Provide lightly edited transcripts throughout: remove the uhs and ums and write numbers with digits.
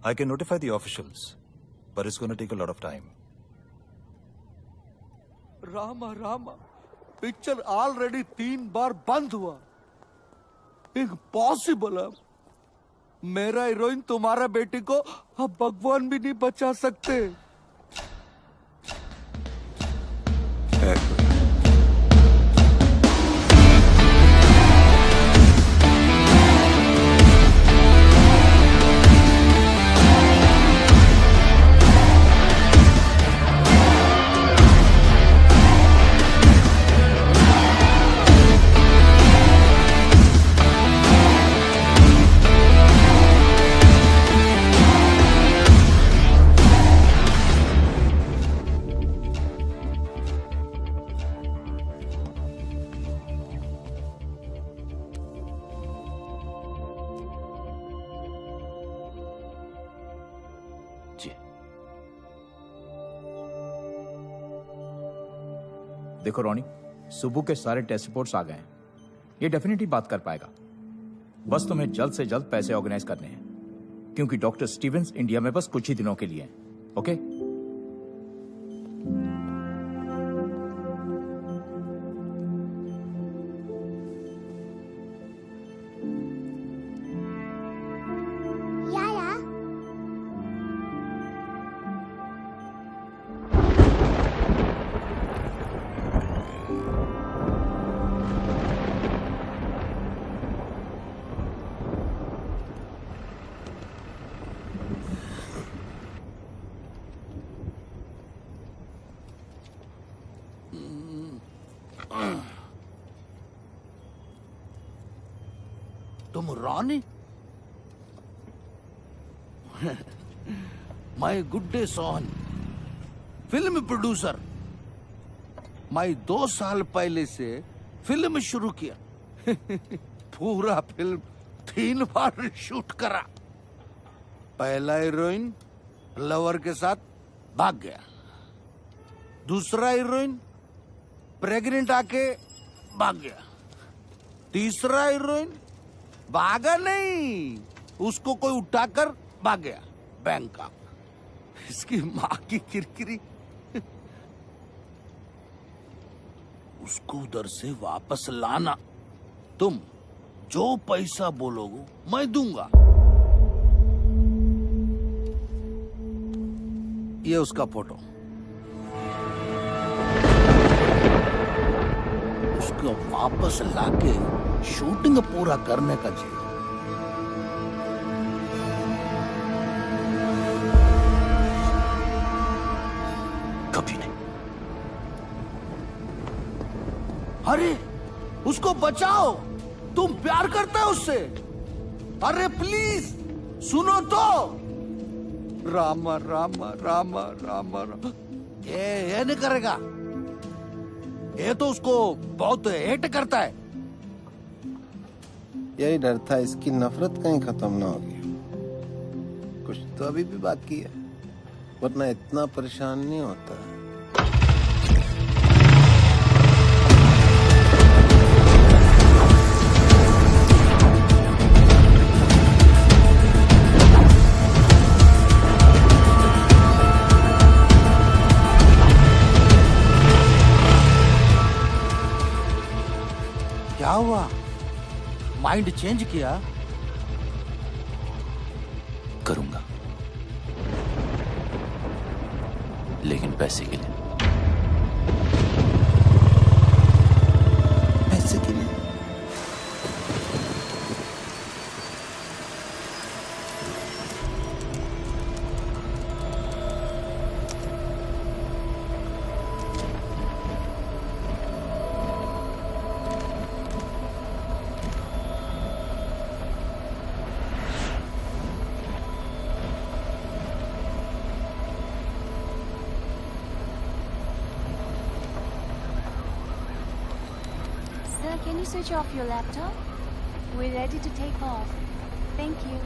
I can notify the officials, but it's going to take a lot of time. Rama picture already 3 बार बंद हुआ। Impossible है। मेरा heroine तुम्हारा बेटी को अब भगवान भी नहीं बचा सकते। देखो रोनी, सुबह के सारे टेस्ट रिपोर्ट्स आ गए हैं। ये डेफिनेटली बात कर पाएगा। बस तुम्हें जल्द से जल्द पैसे ऑर्गेनाइज करने हैं, क्योंकि डॉक्टर स्टीवेंस इंडिया में बस कुछ ही दिनों के लिए हैं। ओके? तुम रानी? मैं गुड्डे सोहन, फिल्म प्रोड्यूसर। मैं 2 साल पहले से फिल्म शुरू किया। पूरा फिल्म 3 बार शूट करा। पहला हीरोइन लवर के साथ भाग गया। दूसरा हीरोइन प्रेग्नेंट आके भाग गया। तीसरा हीरोइन भागा नहीं, उसको कोई उठाकर भाग गया बैंकॉक। इसकी माँ की किरकिरी। उसको उधर से वापस लाना। तुम जो पैसा बोलोगे मैं दूंगा। ये उसका फोटो। उसको वापस लाके शूटिंग पूरा करने का चाहिए। कभी नहीं। अरे उसको बचाओ, तुम प्यार करते हो उससे। अरे प्लीज सुनो तो। रामा रामा रामा रामा रामा। ये नहीं करेगा। ये तो उसको बहुत हेट करता है। यही डर था, इसकी नफरत कहीं खत्म ना होगी। कुछ तो अभी भी बाकी है, वरना इतना परेशान नहीं होता। क्या हुआ? माइंड चेंज किया? करूंगा, लेकिन पैसे के लिए। पैसे के लिए? Can you switch off your laptop? We're ready to take off. Thank you.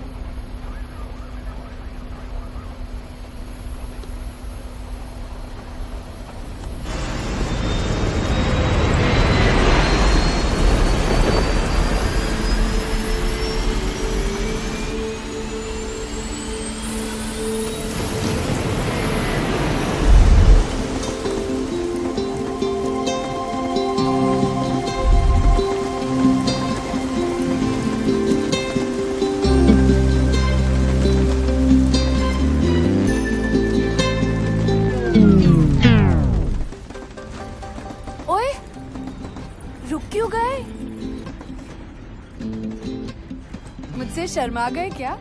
Sharma गए क्या?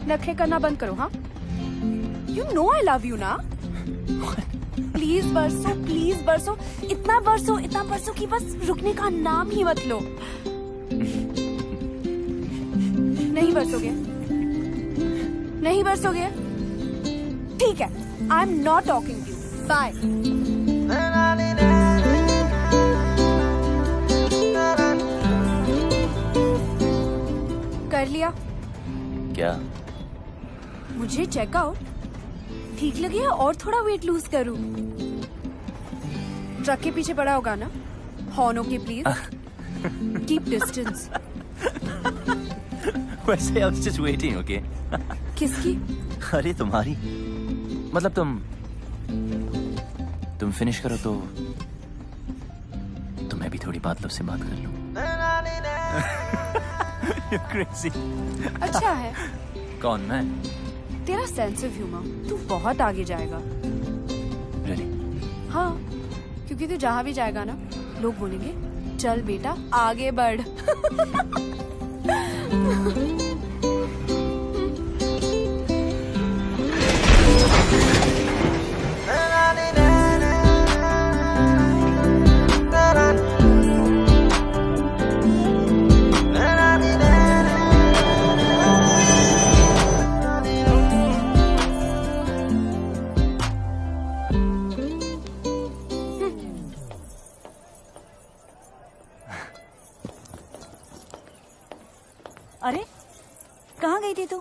नखरे करना बंद करो, हाँ? You know I love you ना? प्लीज बरसो, इतना बरसो कि बस रुकने का नाम ही मत लो। नहीं बरसोगे? ठीक है, I am not talking to you, bye. कर लिया क्या? मुझे चेकआउट ठीक लगे और थोड़ा वेट लूज करूं? ट्रक के पीछे पड़ा होगा ना? Horn okay please, keep distance. वैसे I was just waiting, okay? किसकी? अरे तुम्हारी, मतलब तुम फिनिश करो तो मैं भी थोड़ी बात से बात कर लूं। You're crazy. अच्छा है। कौन, मैं? तेरा सेंस ऑफ ह्यूमर, तू बहुत आगे जाएगा। Really? हाँ, क्योंकि तू जहाँ भी जाएगा ना, लोग बोलेंगे चल बेटा आगे बढ़। अरे कहाँ गई थी तू?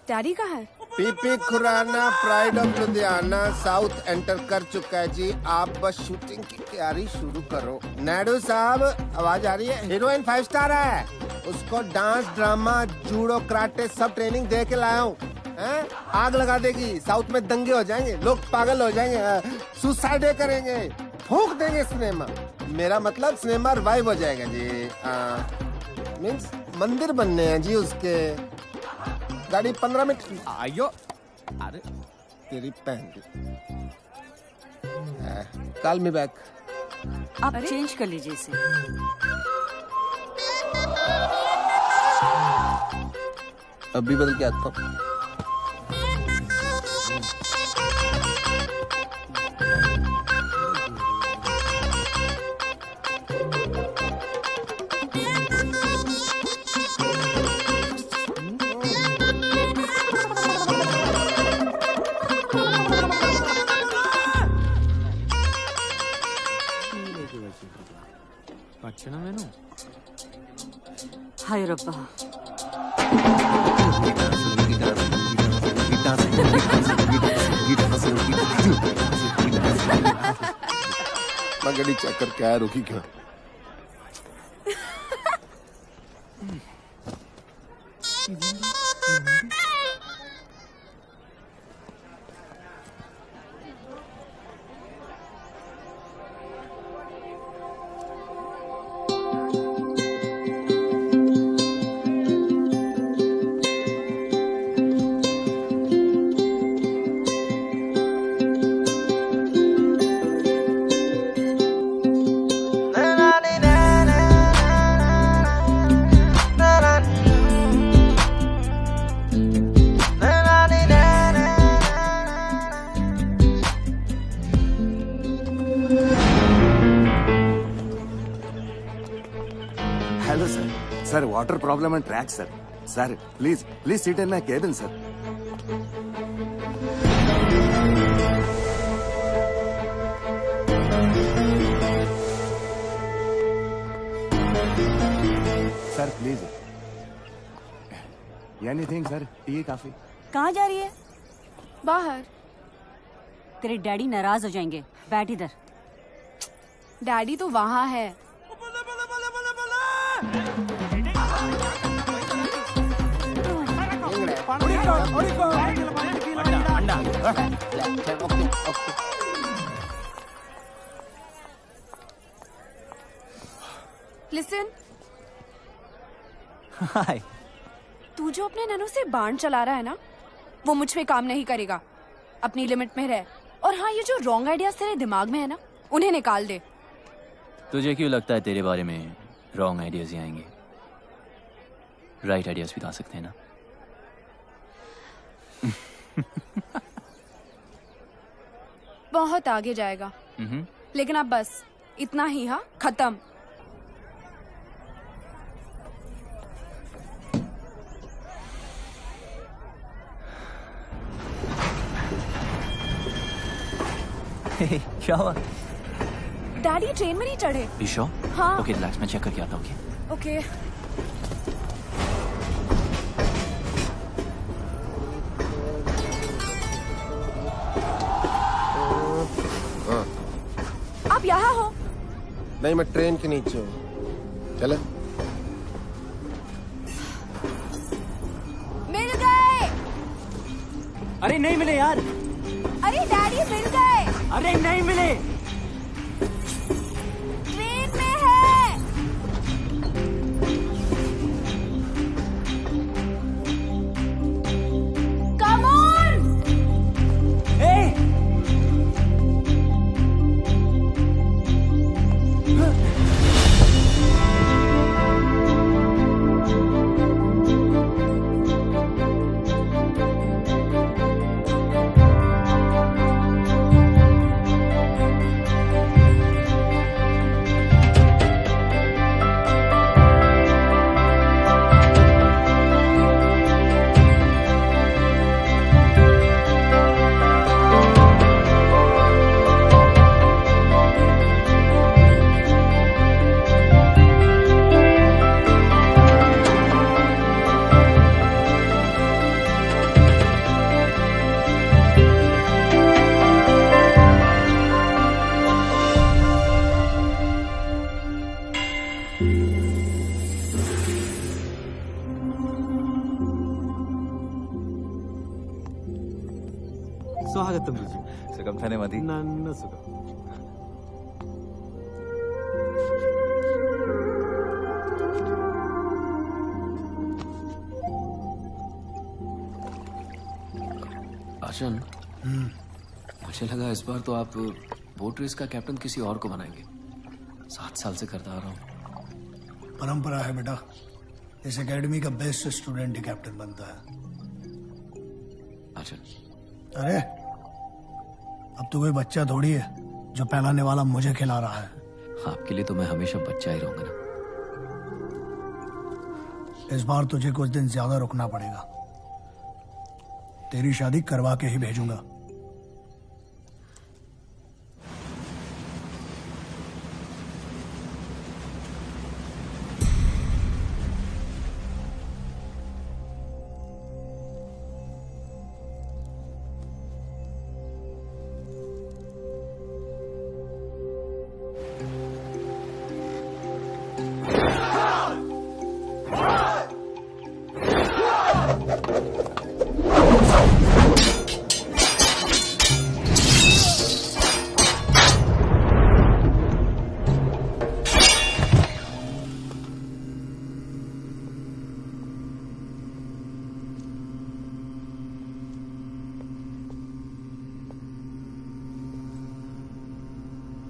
डैडी कहाँ है? P P Khurana pride of Ludhiana south enter कर चुका है जी। आप बस शूटिंग की तैयारी शुरू करो। नायडू साहब आवाज आ रही है? हीरोइन 5 स्टार है, उसको डांस ड्रामा जूडो कराटे सब ट्रेनिंग दे के लाया हूँ। आग लगा देगी, साउथ में दंगे हो जाएंगे, लोग पागल हो जाएंगे, सुसाइड करेंगे, फूंक देंगे सिनेमा। मेरा मतलब सिनेमा रिवाइव हो जाएगा जी। मीन्स मंदिर बनने हैं जी उसके। गाड़ी 15 मिनट। आयो, अरे तेरी पहन कॉल मी बैक। आप चेंज कर लीजिए इसे। अभी बदल के आता हूँ। हाय रब्बा। मैं गाड़ी चेक करके आया, रुकी क्यों? Hello sir. Sir water problem and track sir. Sir please seat in my cabin sir. Sir please anything sir, T काफी। कहाँ जा रही है? बाहर। तेरे डैडी नाराज हो जाएंगे, बैठ इधर। डैडी तो वहाँ है। लिसन, हाय। तू जो अपने ननू से बाण चला रहा है ना, वो मुझ पे काम नहीं करेगा। अपनी लिमिट में रह। और हाँ, ये जो रॉन्ग आइडियाज तेरे दिमाग में है ना, उन्हें निकाल दे। तुझे क्यों लगता है तेरे बारे में रॉन्ग आइडियाज ही आएंगे? राइट आइडियाज भी तो आ सकते हैं ना। बहुत आगे जाएगा। लेकिन अब बस इतना ही, हाँ, खत्म। क्या हुआ? डैडी ट्रेन में नहीं चढ़े। You sure? हाँ। ओके रिलैक्स, मैं चेक करके आता हूँ। ओके। आप यहाँ हो? नहीं, मैं ट्रेन के नीचे हूँ। चले। मिल गए। अरे नहीं मिले यार। अरे डैडी मिल गए। अरे नहीं मिले। ट्रेन में है। Come on! स्वागतम रुचि। सुगम थाने मधी। नन्न सुगम। आशन, मुझे लगा इस बार तो आप बोट रेस का कैप्टन किसी और को बनाएंगे। 7 साल से करता आ रहा हूँ। परंपरा है बेटा, इस एकेडमी का बेस्ट स्टूडेंट ही कैप्टन बनता है। आशन, अरे अब तो कोई बच्चा थोड़ी है जो पहलाने वाला मुझे खिला रहा है। आपके लिए तो मैं हमेशा बच्चा ही रहूंगा ना। इस बार तुझे कुछ दिन ज्यादा रुकना पड़ेगा। तेरी शादी करवा के ही भेजूंगा।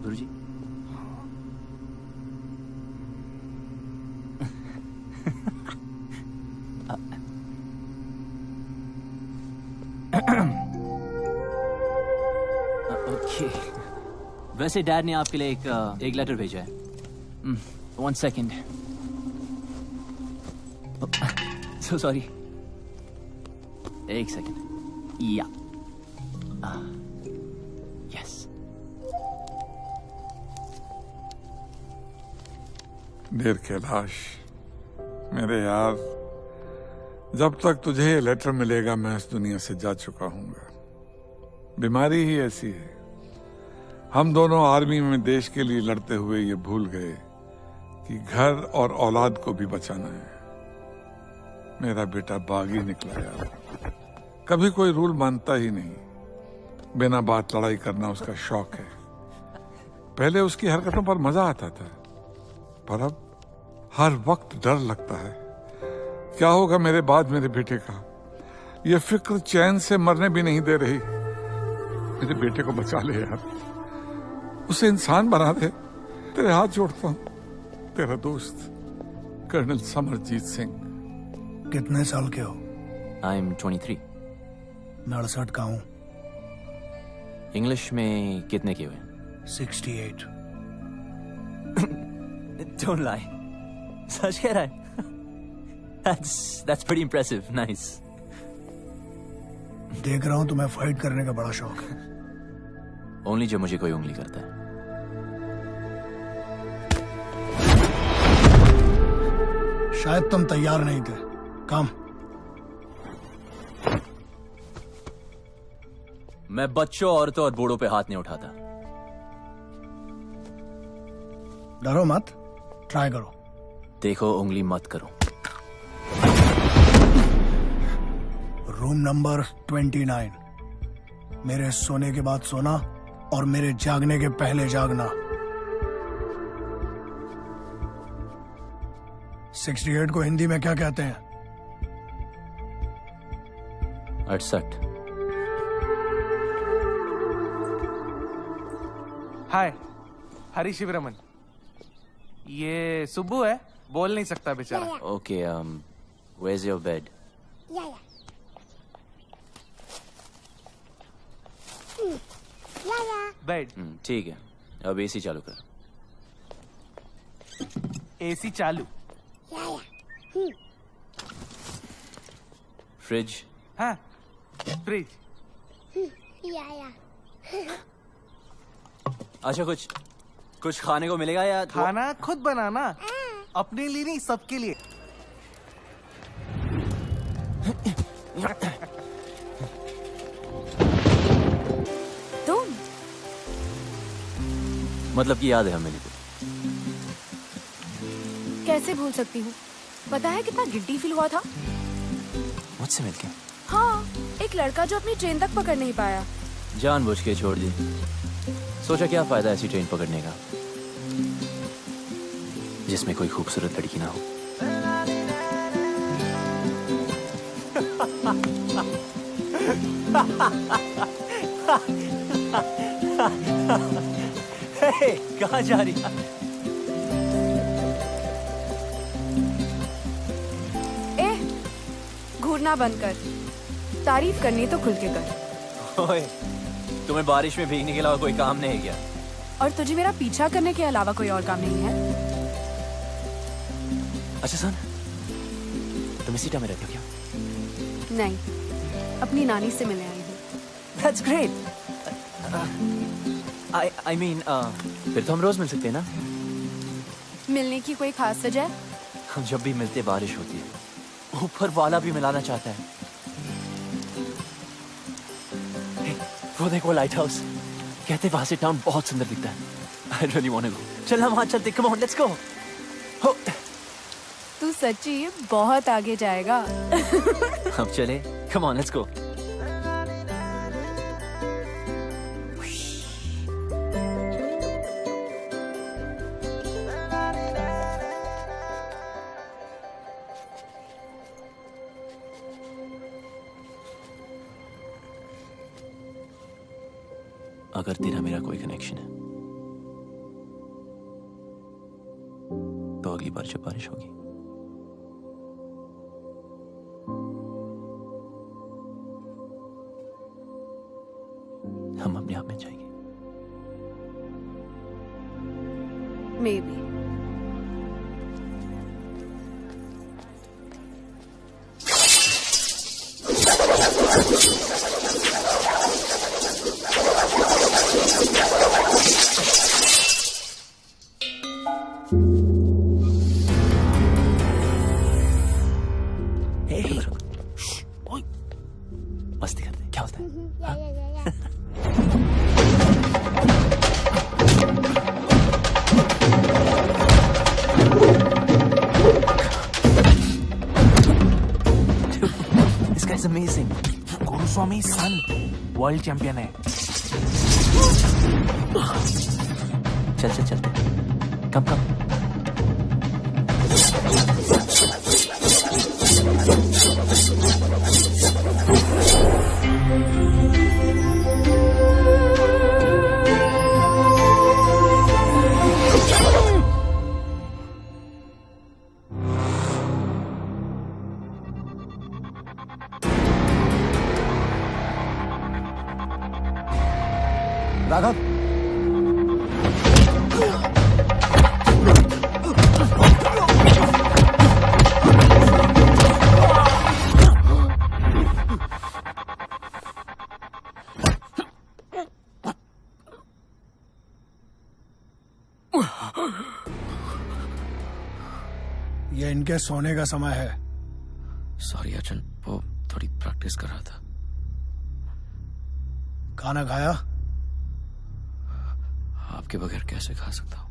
गुरुजी। ओके, वैसे डैड ने आपके लिए एक लेटर भेजा है। 1 सेकेंड। So sorry. 1 सेकेंड। या यस। डियर कैलाश, मेरे यार, जब तक तुझे ये लेटर मिलेगा मैं इस दुनिया से जा चुका हूँगा। बीमारी ही ऐसी है। हम दोनों आर्मी में देश के लिए लड़ते हुए ये भूल गए कि घर और औलाद को भी बचाना है। मेरा बेटा बागी निकला यार, कभी कोई रूल मानता ही नहीं। बिना बात लड़ाई करना उसका शौक है। पहले उसकी हरकतों पर मजा आता था, पर अब हर वक्त डर लगता है। क्या होगा मेरे बाद मेरे बेटे का? ये फिक्र चैन से मरने भी नहीं दे रही। मेरे बेटे को बचा ले यार, उसे इंसान बना दे। तेरे हाथ जोड़ता हूं। तेरा दोस्त कर्नल समरजीत सिंह। कितने साल के हो? I am 23. मैं 68 का हूँ. इंग्लिश में कितने के हुए? 68. Don't lie. सच कह रहा है? That's pretty impressive. Nice. देख रहा हूँ तुम्हें फाइट करने का बड़ा शौक है. Only जब मुझे कोई उंगली करता है. शायद तुम तैयार नहीं थे. काम. मैं बच्चों, औरतों और बूढ़ों पे हाथ नहीं उठाता. डरो मत. ट्राई करो. देखो, उंगली मत करो. Room number 29. मेरे सोने के बाद सोना और मेरे जागने के पहले जागना. 68 को हिंदी में क्या कहते हैं? 68. हाय, हरी शिवरमन. ये सुब्बू है, बोल नहीं सकता बेचारा. Okay, where's your bed? Bed. ठीक है. अब एसी चालू कर. एसी चालू. फ्रिज. हाँ, फ्रिज. अच्छा, कुछ खाने को मिलेगा या खाना खुद बनाना. अपने लिए नहीं, सबके लिए. तुम मतलब कि याद है हमें को. कैसे भूल सकती हूँ? पता है कितना गिल्टी फील हुआ था मुझसे मिलके? हाँ, एक लड़का जो अपनी ट्रेन तक पकड़ नहीं पाया. जानबूझ के छोड़ दी. सोचा क्या फायदा ऐसी ट्रेन पकड़ने का जिसमें कोई खूबसूरत लड़की ना हो. कहाँ जा रही है? घूरना बंद कर. तारीफ करनी तो खुल के कर. ओए, तुम्हें बारिश में भीगने के अलावा कोई काम नहीं है क्या? और तुझे मेरा पीछा करने के अलावा कोई और काम नहीं है? अच्छा सुन, तुम इसी टाइम में रहते हो क्या? नहीं, अपनी नानी से मिलने आई हूँ. That's great. I mean, फिर तो हम रोज मिल सकते हैं ना? मिलने की कोई खास वजह? हम जब भी मिलते बारिश होती है. ऊपर वाला भी मिलाना चाहता है. Hey, वो देखो लाइट हाउस. कहते वहां से टाउन बहुत सुंदर दिखता है. I really want to go. चल हम वहां चलते. Come on, let's go. हो. तू सच्ची बहुत आगे जाएगा. अब चले. Come on, let's go. अगर तेरा मेरा कोई कनेक्शन है तो अगली बार जब बारिश होगी हम अपने आप में जाएंगे. Maybe. मस्ती करते. क्या होता है? This guy's amazing. Guruswamy son world champion है. चल चलते. कम. राघव, ये इनके सोने का समय है। सॉरी अर्जुन, वो थोड़ी प्रैक्टिस कर रहा था। खाना खाया? आपके बगैर कैसे खा सकता हूँ?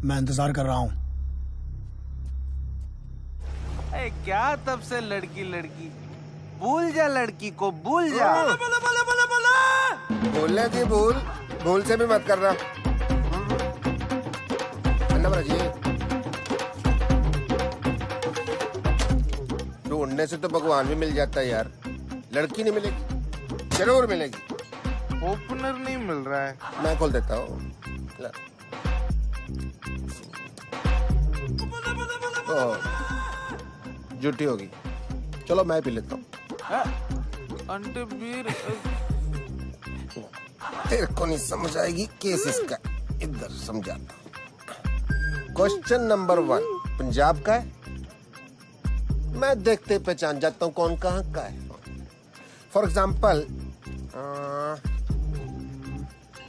मैं इंतजार कर रहा हूँ। क्या तब से लड़की लड़की, भूल जा लड़की को, भूल जा। बोलने की भूल से भी मत करना। ढूंढने से तो भगवान भी मिल जाता है यार, लड़की नहीं मिलेगी, जरूर मिलेगी। ओपनर नहीं मिल रहा है। मैं खोल देता हूँ। झूठी होगी, चलो मैं पी लेता हूँ। अंटे बीर तेरे को नहीं समझ आएगी केस इसका, इधर समझाता हूँ। क्वेश्चन नंबर 1 पंजाब का है। मैं देखते पहचान जाता हूँ कौन कहाँ का है। फॉर एग्जाम्पल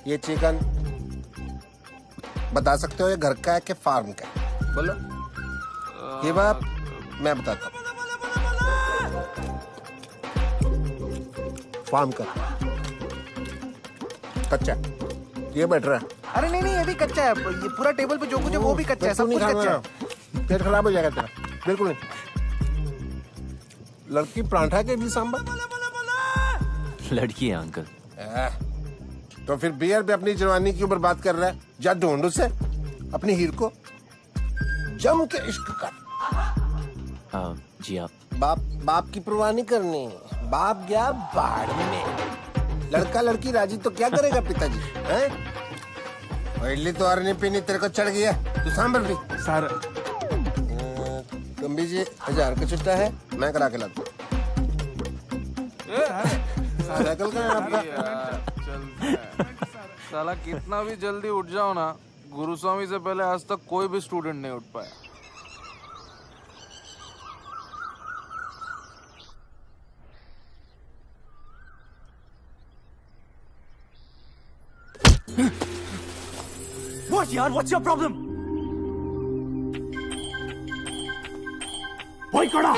ये चिकन बता सकते हो ये घर का है कि फार्म का है? बोलो। ये बात मैं बताता हूँ, फार्म का कच्चा, ये बैठ रहा है। अरे नहीं नहीं, ये भी कच्चा है। ये पूरा टेबल पे जो कुछ है वो भी कच्चा है, सब कुछ कच्चा है। पेट खराब हो जाएगा तेरा, बिल्कुल नहीं। लड़की परांठा के भी सांबर, लड़की है अंकल। तो फिर बियर पे अपनी जवानी क्यों बर्बाद कर रहा है? जा ढूंढ उसे अपनी हीर को, जम के इश्क कर। जी आप बाप की परवाह नहीं करनी, बाप गया बाढ़ में। लड़का लड़की राजी तो क्या करेगा पिताजी, हैं? इडली तो और नहीं पीनी, तेरे को चढ़ गया, तू सांभर भी। सर कम्बी जी 1000 का छुट्टा है, मैं करा के लाता हूँ। साइकिल का आपका साला कितना भी जल्दी उठ जाओ ना, गुरुस्वामी से पहले आज तक कोई भी स्टूडेंट नहीं उठ पाया। What यार? What's your problem? वही कड़ा।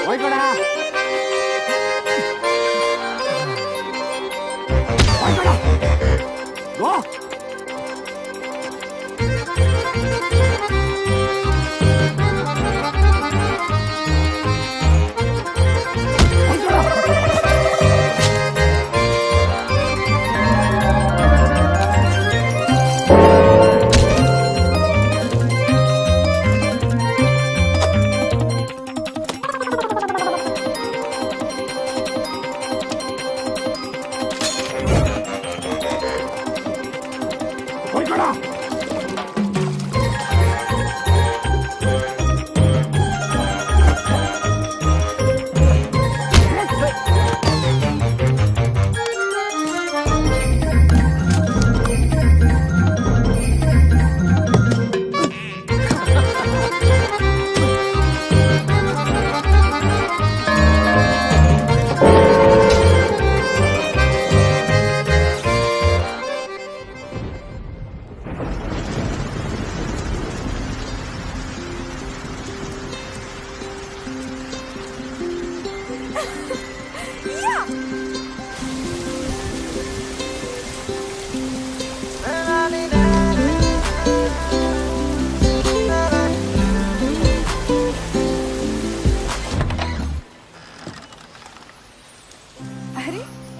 वही कड़ा। वही कड़ा। वो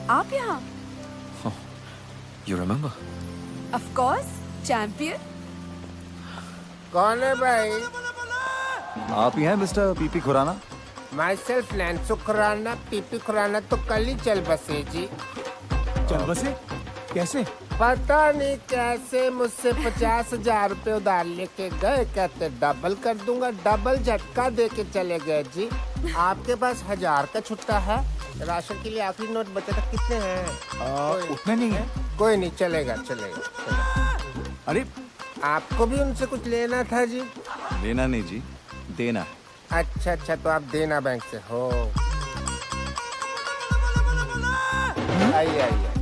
आप यहाँ? You remember? Of course, champion. कौन है भाई? आप ही हैं मिस्टर पीपी खुराना? Myself नैन्सो खुराना, पीपी खुराना तो कल ही चल बसे जी। चल बसे? कैसे? पता नहीं कैसे मुझसे 50,000 रुपए उधार लेके गए, कहते डबल कर दूंगा, डबल झटका दे के चले गए जी। आपके पास 1000 का छुट्टा है? राशन के लिए आखिरी नोट बचे था, कितने हैं? उतने नहीं है। कोई नहीं, चलेगा चलेगा। अरे आपको भी उनसे कुछ लेना था जी? लेना नहीं जी, देना है। अच्छा अच्छा, तो आप देना बैंक से हो। आइए आइए।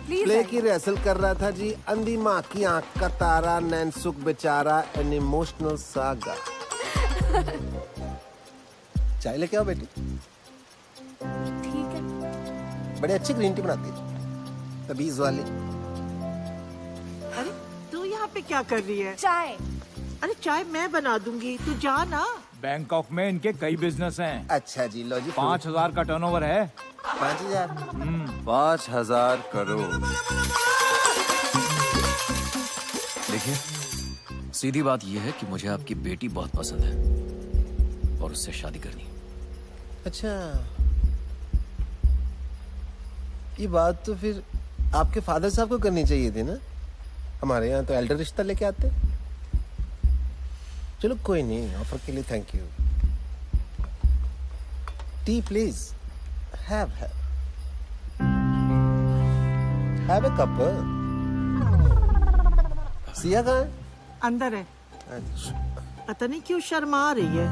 प्ले की रिहर्सल कर रहा था जी। अंधी माँ की आंख का तारा, नैनसुख बेचारा, एन इमोशनल सागा। चाय लेके आओ बेटी। ठीक है। बड़ी अच्छी ग्रीन टी बनाती है, तबीज वाली। अरे तू यहाँ पे क्या कर रही है? चाय। अरे चाय मैं बना दूंगी, तू जा ना। बैंकॉक में इनके कई बिजनेस हैं। अच्छा जी, लो जी। 5,000 का टर्नओवर है। 5,000? 5,000 करोड़। देखिए, सीधी बात यह है कि मुझे आपकी बेटी बहुत पसंद है और उससे शादी करनी। अच्छा, ये बात तो फिर आपके फादर साहब को करनी चाहिए थी ना। हमारे यहाँ तो एल्डर रिश्ता लेके आते। चलो कोई नहीं, ऑफर के लिए thank you. T please. Have a cup। Siya कहाँ है? अंदर है। अच्छा, पता नहीं क्यों शर्मा रही है।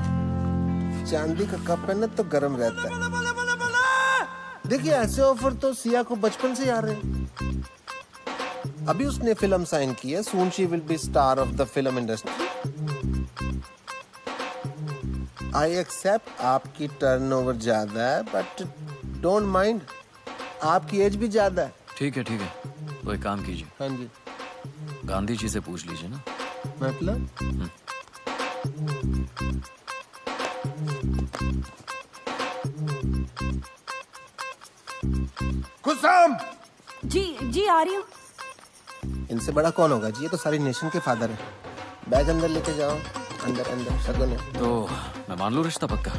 चांदी का कप है ना तो गर्म रहता है। देखिए, ऐसे ऑफर तो सिया को बचपन से आ रहे हैं। अभी उसने फिल्म साइन की है, soon she will be star of the film industry. I accept आपकी टर्नओवर ज्यादा है, बट डोंट माइंड, आपकी एज भी ज्यादा है। ठीक है ठीक है, तो एक काम कीजिए। हाँ जी। गांधी जी से पूछ लीजिए ना। मतलब? कुसुम! जी आ रही हूँ। इनसे बड़ा कौन होगा जी, ये तो सारी नेशन के फादर है। बैग अंदर लेके जाओ। अंदर अंदर शगुन है। तो मैं मान लूं रिश्ता पक्का?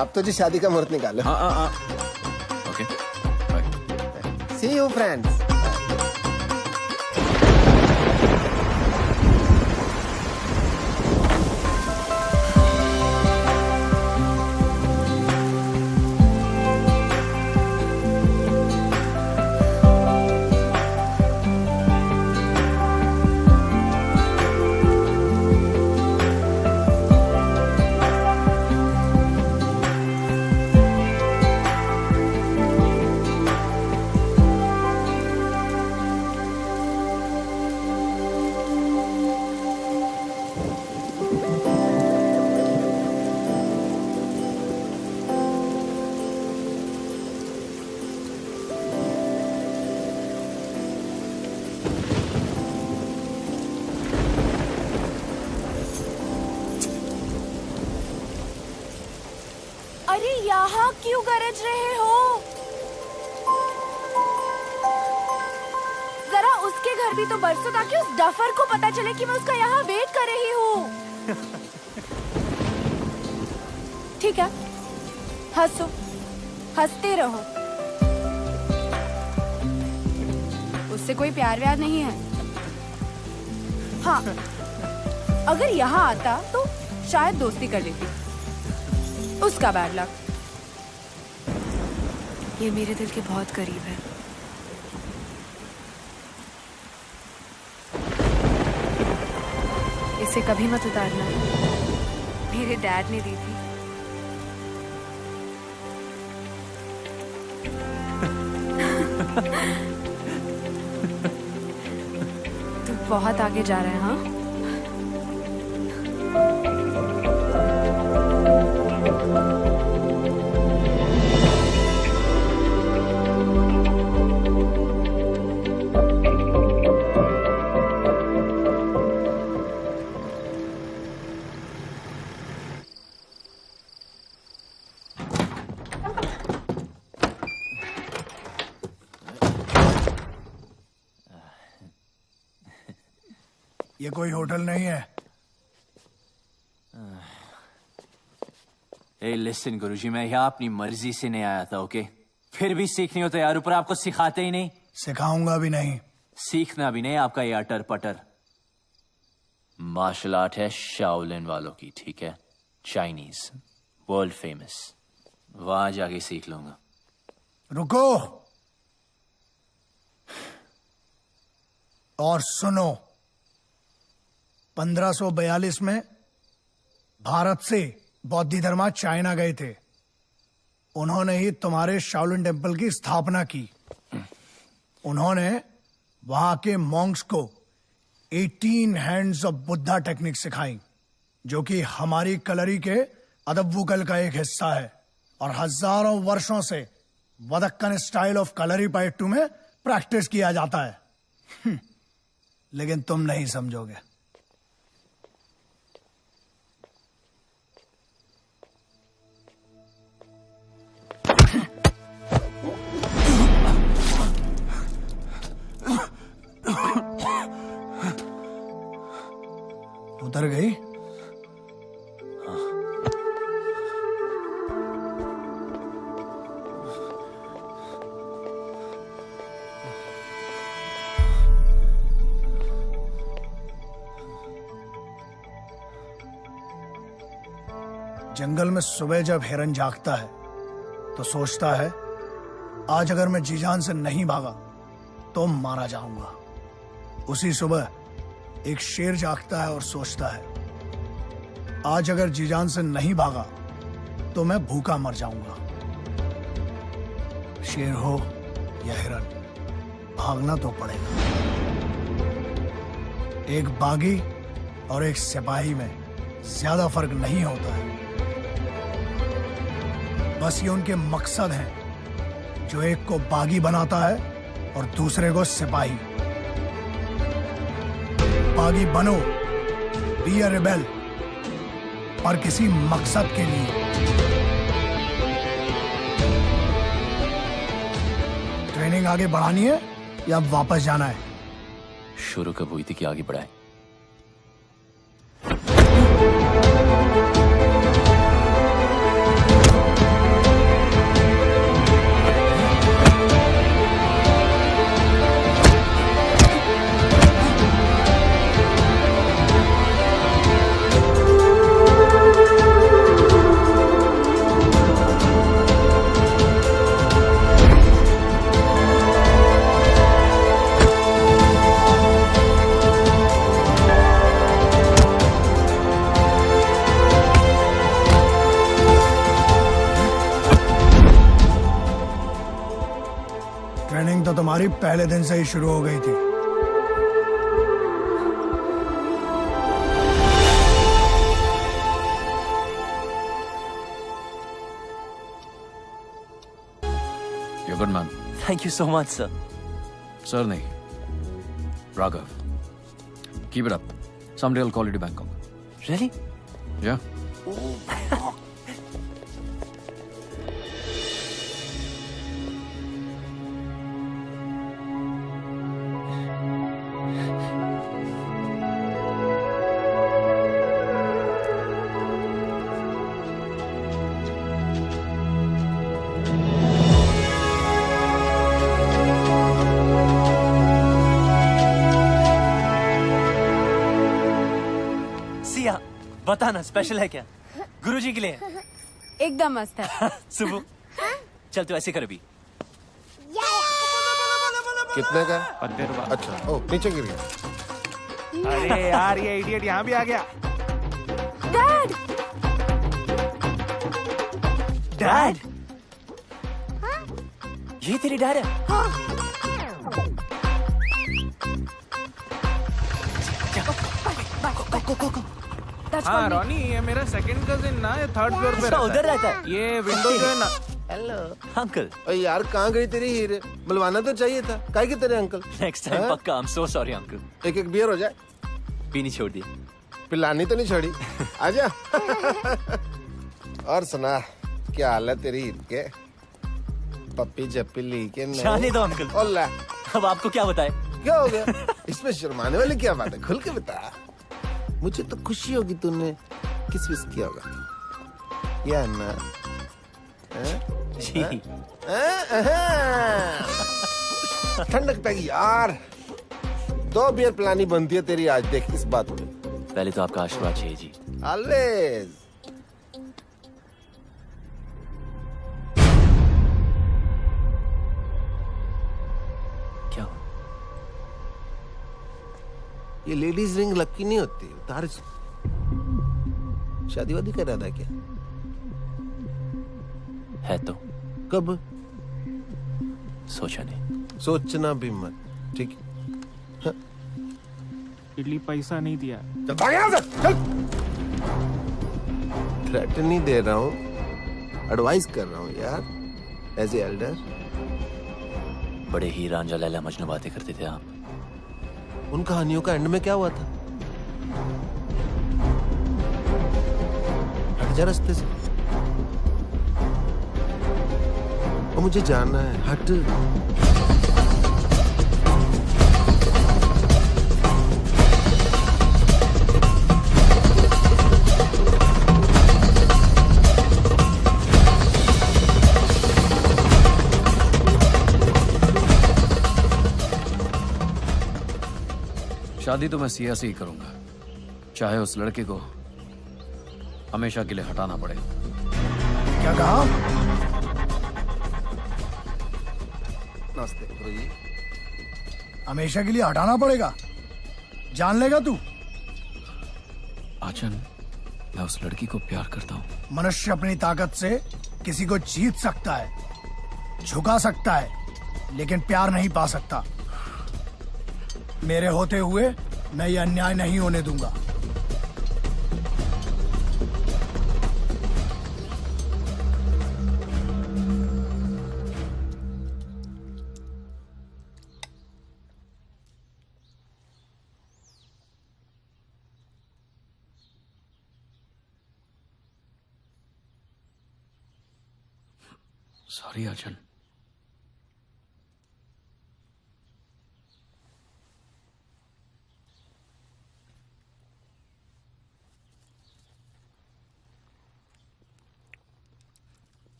आप तो जी शादी का मुहूर्त निकालो। हाँ। Okay, bye. See you friends. अरे यहाँ क्यों गरज रहे हो? जरा उसके घर भी तो बरसो ताकि उस डफर को पता चले कि मैं उसका यहाँ वेट कर रही हूँ। ठीक है, हंसो, हंसते रहो। उससे कोई प्यार व्यार नहीं है। हाँ, अगर यहाँ आता तो शायद दोस्ती कर लेती। उसका बैड लक। ये मेरे दिल के बहुत करीब है। इसे कभी मत उतारना, मेरे डैड ने दी थी। तू बहुत आगे जा रहा है। हाँ, ये कोई होटल नहीं है। ए लिसन गुरुजी, मैं यहाँ अपनी मर्जी से नहीं आया था, ओके? फिर भी सीखनी हो तो यार, ऊपर आपको सिखाते ही नहीं। सिखाऊंगा भी नहीं। सीखना भी नहीं आपका ये अटर पटर। मार्शल आर्ट है शाओलिन वालों की, ठीक है? Chinese, world famous. वहां जाके सीख लूंगा। रुको और सुनो। 1542 में भारत से बौद्ध धर्मा चाइना गए थे। उन्होंने ही तुम्हारे शाओलिन टेम्पल की स्थापना की। उन्होंने वहां के मॉन्क्स को 18 हैंड्स ऑफ बुद्धा टेक्निक सिखाई, जो कि हमारी कलरी के अदब्बुकल का एक हिस्सा है और हजारों वर्षों से वदक्कन स्टाइल ऑफ कलरी पाइट्टू में प्रैक्टिस किया जाता है। लेकिन तुम नहीं समझोगे। उतर गई? जंगल में सुबह जब हिरन जागता है तो सोचता है, आज अगर मैं जीजान से नहीं भागा तो मारा जाऊंगा। उसी सुबह एक शेर जागता है और सोचता है, आज अगर जीजान से नहीं भागा तो मैं भूखा मर जाऊंगा। शेर हो या हिरन, भागना तो पड़ेगा। एक बागी और एक सिपाही में ज्यादा फर्क नहीं होता है। बस ये उनके मकसद हैं, जो एक को बागी बनाता है और दूसरे को सिपाही। बागी बनो, बी अ रिबेल, पर किसी मकसद के लिए। ट्रेनिंग आगे बढ़ानी है या वापस जाना है? शुरू कब हुई थी कि आगे बढ़ाए? ट्रेनिंग तो तुम्हारी पहले दिन से ही शुरू हो गई थी। You're good, man. Thank you so much, sir. Sir, nahi. Raghav. Keep it up. Someday I'll call you to Bangkok. Really? Yeah. Siya, बताना स्पेशल है क्या? गुरुजी के लिए? एकदम मस्त है। सुबह चल तू ऐसे कर अभी। कितने का? 50 रुपए। अच्छा, ओ नीचे गिर गया। अरे यार, ये इडियट यहाँ भी आ गया। डैड! डैड? ये तेरी डैड है? हाँ रॉनी, ये मेरा सेकंड कजिन ना, ये थर्ड फ्लोर पे रहता है। उधर रहता है? ये विंडो जो है ना। Hello uncle. अरे यार, कहाँ गई तेरी हीरे? बुलवाना तो चाहिए था। काहे के तेरे अंकल? नेक्स्ट टाइम पक्का। I am so sorry uncle. एक बियर हो जाए। पीनी छोड़ दी। पिलानी तो नहीं छोड़ी। आजा। और सुना, क्या हाल है तेरी हीर के? पप्पी जप्पी ली के नहीं? जाने दो अंकल। ओला, अब आपको क्या बताए? क्या हो गया? इसमें शर्माने वाली क्या बात है? खुल के बता। मुझे तो खुशी होगी तूने किस विस किया होगा। या ना? जी। ठंडक पैगी यार। तो बियर प्लानी बनती है तेरी आज, देख इस बात में। पहले तो आपका आशीर्वाद चाहिए जी। ऑलवेज। क्या? ये लेडीज रिंग लकी नहीं होती, उतार। शादी वादी कर रहा था क्या? है तो। कब? सोचा नहीं। सोचना भी मत, ठीक है? हाँ। इडली पैसा नहीं दिया। चल भाग यहाँ से, चल। थ्रेट नहीं दे रहा हूँ, एडवाइस कर रहा हूँ यार, एज ए एल्डर। बड़े ही रांझा लैला मजनू बातें करते थे आप। उन कहानियों का एंड में क्या हुआ था? हट जा रास्ते से, और मुझे जाना है, हट। शादी तो मैं सिया से ही करूंगा, चाहे उस लड़के को हमेशा के लिए हटाना पड़े। क्या कहा? नमस्ते गुरुजी। हमेशा के लिए हटाना पड़ेगा? जान लेगा तू? आचन, मैं उस लड़की को प्यार करता हूँ। मनुष्य अपनी ताकत से किसी को जीत सकता है, झुका सकता है, लेकिन प्यार नहीं पा सकता। मेरे होते हुए मैं ये अन्याय नहीं होने दूंगा। सॉरी आचन।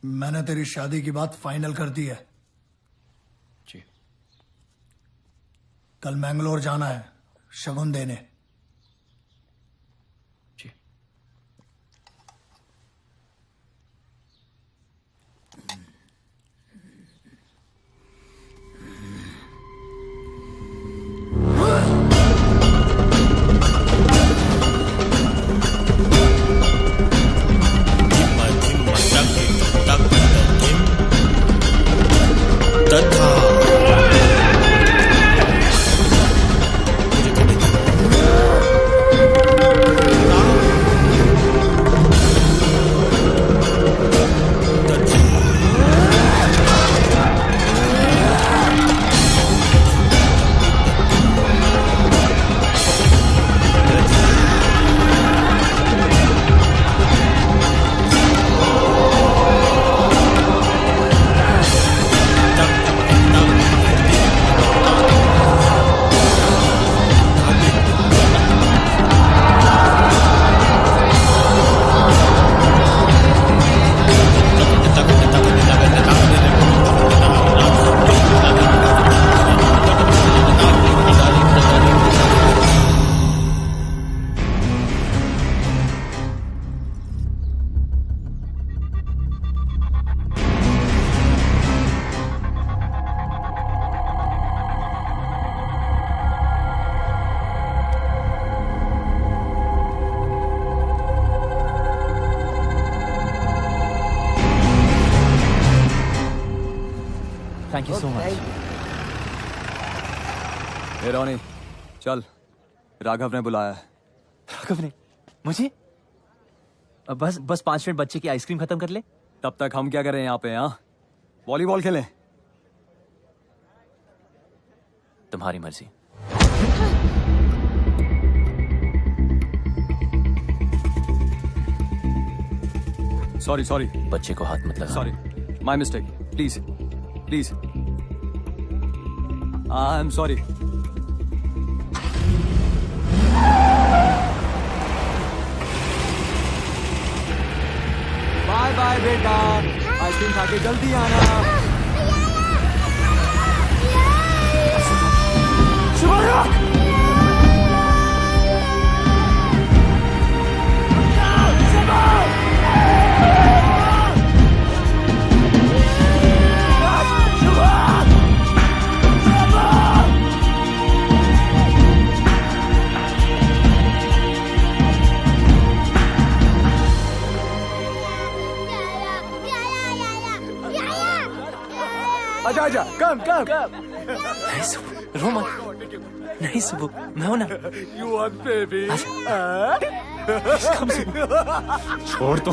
मैंने तेरी शादी की बात फाइनल कर दी है। जी। कल मैंगलोर जाना है शगुन देने। जी। Thank you so much. Hey Ronnie, चल, राघव ने बुलाया है। राघव ने? मुझे? बस 5 मिनट बच्चे की आइसक्रीम खत्म कर ले। तब तक हम क्या करें यहाँ पे? हाँ, वॉलीबॉल खेलें। तुम्हारी मर्जी। सॉरी। बच्चे को हाथ मत लगा। Sorry, my mistake. Please. I am sorry. Bye बेटा, आइसक्रीम खा के जल्दी आना। आजा आजा कम कम नहीं सुबह रो मत नहीं सुबह मैं हूं ना You want baby? कम सुबह छोड़ तो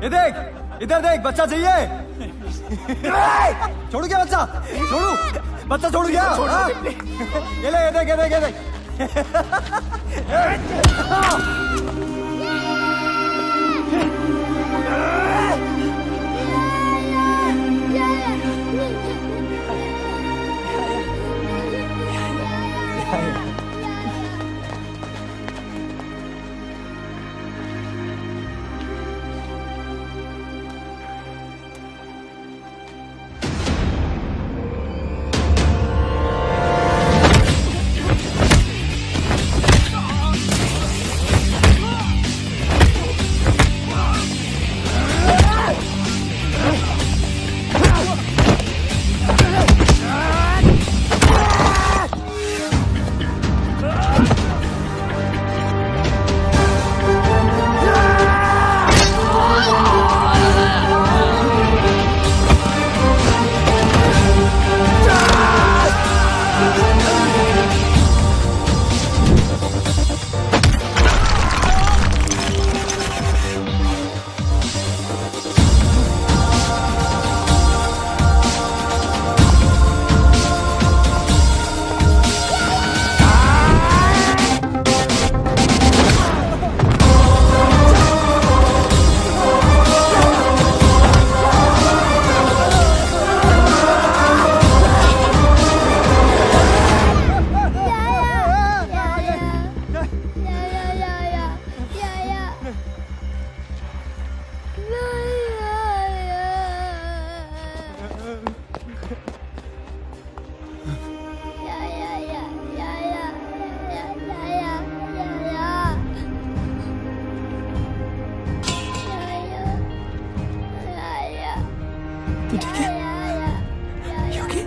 ये देख इधर देख बच्चा चाहिए छोड़ू क्या बच्चा छोड़ू बच्चा छोड़ू क्या हाँ? ये ले ये देख ये देख ये देख तू ठीक है You okay?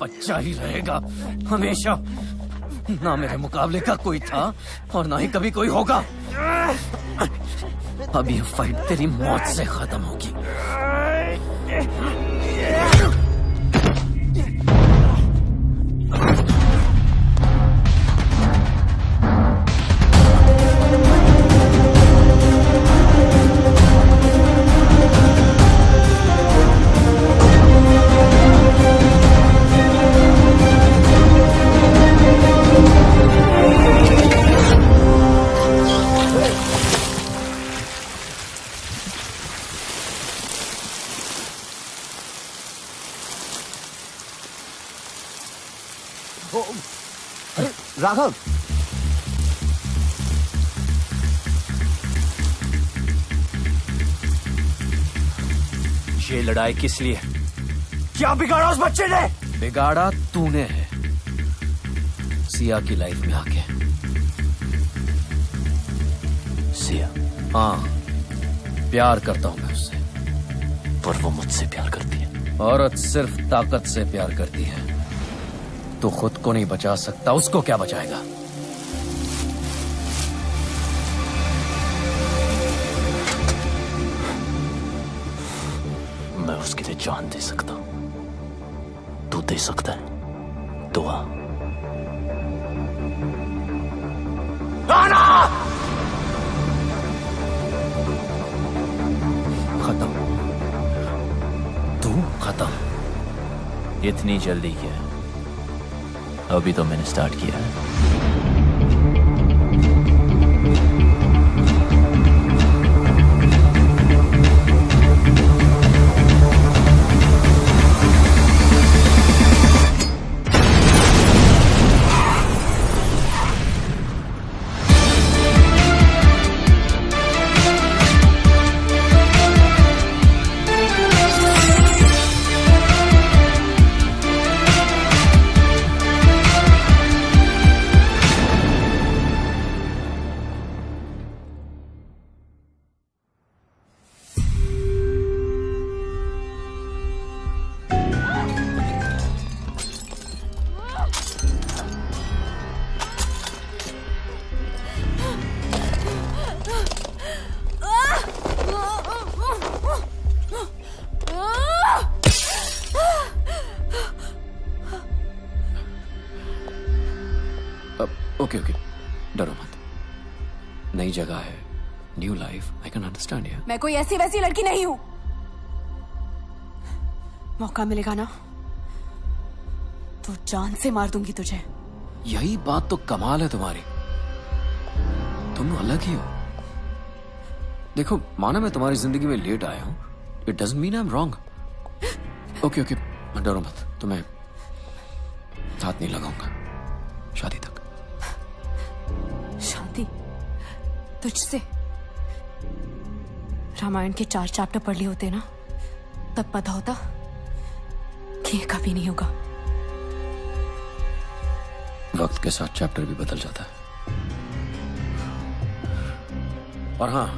बच्चा ही रहेगा हमेशा। ना मेरे मुकाबले का कोई था और ना ही कभी कोई होगा। अब ये फाइट तेरी मौत से खत्म होगी। राघव, ये लड़ाई किस लिए? क्या बिगाड़ा उस बच्चे ने? बिगाड़ा तूने है सिया की लाइफ में आके। सिया? हाँ, प्यार करता हूं मैं उससे। पर वो मुझसे प्यार करती है। औरत सिर्फ ताकत से प्यार करती है। तो खुद को नहीं बचा सकता, उसको क्या बचाएगा? मैं उसके लिए जान दे सकता हूं। तू दे सकता है दुआ? आना! खत्म। तू खत्म। इतनी जल्दी क्या? अभी तो मैंने स्टार्ट किया है। ओके ओके, डरो मत। नई जगह है, new life, I can understand यार। मैं कोई ऐसी वैसी लड़की नहीं हूं। मौका मिलेगा ना तो जान से मार दूंगी तुझे। यही बात तो कमाल है तुम्हारी, तुम अलग ही हो। देखो, माना मैं तुम्हारी जिंदगी में लेट आया हूं, it doesn't mean I am wrong. Okay okay, डरो मत, तुम्हें हाथ नहीं लगाऊंगा शादी तक। शादी तुझसे? रामायण के 4 चैप्टर पढ़ लिए होते ना, तब पता होता कि ये कभी नहीं होगा। वक्त के साथ चैप्टर भी बदल जाता है। और हाँ,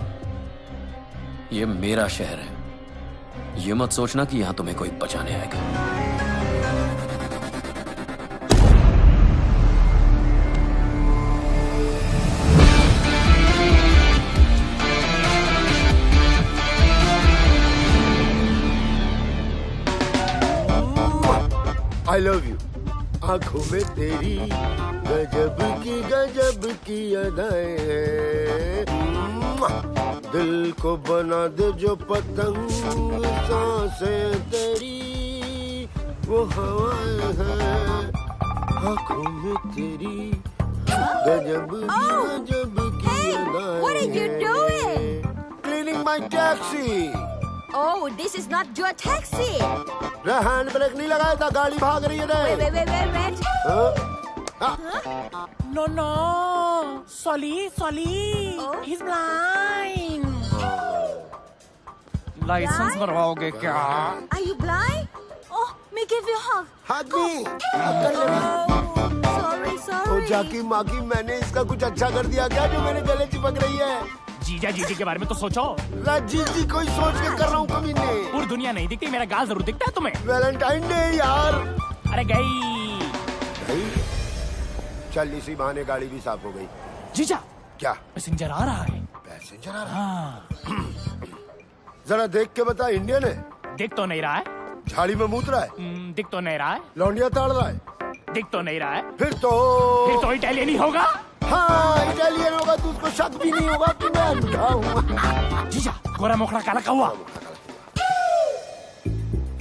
ये मेरा शहर है। ये मत सोचना कि यहां तुम्हें कोई बचाने आएगा। I love you. आंखों में तेरी गजब की अदाएं हैं। दिल को बना दे जो पतंग, सांसें तेरी वो हवाएं हैं। आंखों में तेरी गजब की अदाएं। What are you doing? Cleaning my taxi. Oh, this is not your taxi. Hand brake नहीं लगाया था, गाड़ी भाग रही है। Wait. No. Sorry. He's blind. Licence बनवाओगे क्या? Are you blind? Oh, me give you a hug. Hug me. Sorry. ओ जाकी माकी, मैंने इसका कुछ अच्छा कर दिया क्या जो मेरे गले चिपक रही है? जीजा के बारे में तो सोचो। जीजी कोई सोच के कर रहा हूँ कमीने। पूरी दुनिया नहीं दिखती, मेरा गाल जरूर दिखता है तुम्हें। वैलेंटाइन डे यार। अरे गई। चल इसी बहाने गाड़ी भी साफ हो गई। जीजा क्या पैसेंजर आ रहा है? पैसेंजर आ रहा है? जरा देख के बता, इंडियन है? दिख तो नहीं रहा है। झाड़ी में मूत रहा है? दिख तो नहीं रहा है। लौंडिया ताड़ रहा है? दिख तो नहीं रहा है। फिर तो इटालियन ही होगा। हाँ इटालियन होगा तो उसको शक भी नहीं होगा कि मैं अंधा हूँ। जीजा गोरा मोखड़ा काला कौवा।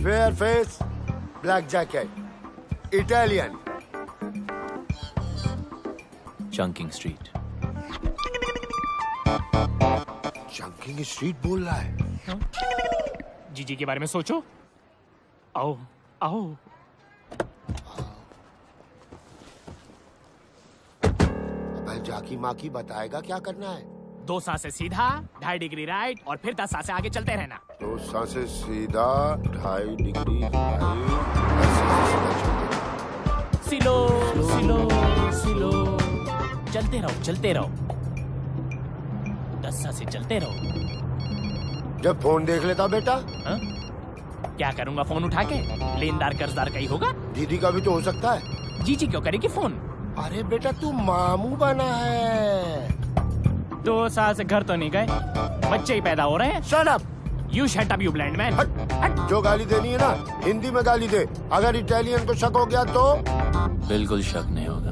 Fair face, black jacket, Italian. Chunking street. Chunking street बोल रहा है? जीजी के बारे में सोचो। आओ आओ। अब जाकी माकी बताएगा क्या करना है। 2 सांसें सीधा, 2.5 डिग्री राइट और फिर 10 सांसें आगे चलते रहना। 2 सांसें सीधा, 2.5 डिग्री सिलो सिलो सिलो। चलते रहो 10 सांसें चलते रहो। जब फोन देख लेता बेटा? हा? क्या करूंगा फोन उठा के? लेनदार कर्जदार का ही होगा। दीदी का भी तो हो सकता है। जीजी क्यों करेगी फोन? अरे बेटा तू मामू बना है। 2 साल से घर तो नहीं गए, बच्चे ही पैदा हो रहे हैं। Shut up. You shut up you blind man. हट। जो गाली देनी है ना हिंदी में गाली दे। अगर इटालियन को शक हो गया तो? बिल्कुल शक नहीं होगा।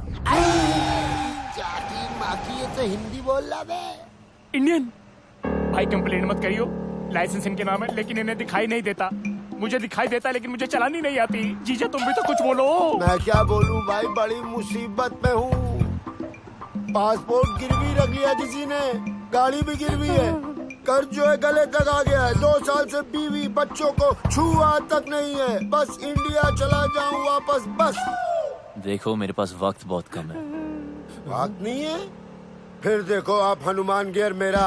जाकी माकी ये तो हिंदी बोल रहा बे। इंडियन भाई कंप्लेंट मत करियो। लाइसेंस इनके नाम है लेकिन इन्हें दिखाई नहीं देता। मुझे दिखाई देता लेकिन मुझे चलानी नहीं आती। जीजा तुम भी तो कुछ बोलो। मैं क्या बोलूं भाई, बड़ी मुसीबत में हूँ। पासपोर्ट गिरवी रख लिया किसी ने, गाड़ी भी गिरवी है, कर्ज जो है गले तक आ गया है। 2 साल से बीवी बच्चों को छुआ तक नहीं है। बस इंडिया चला जाऊं वापस बस। देखो मेरे पास वक्त बहुत कम है। वक्त नहीं है? फिर देखो आप हनुमान गियर मेरा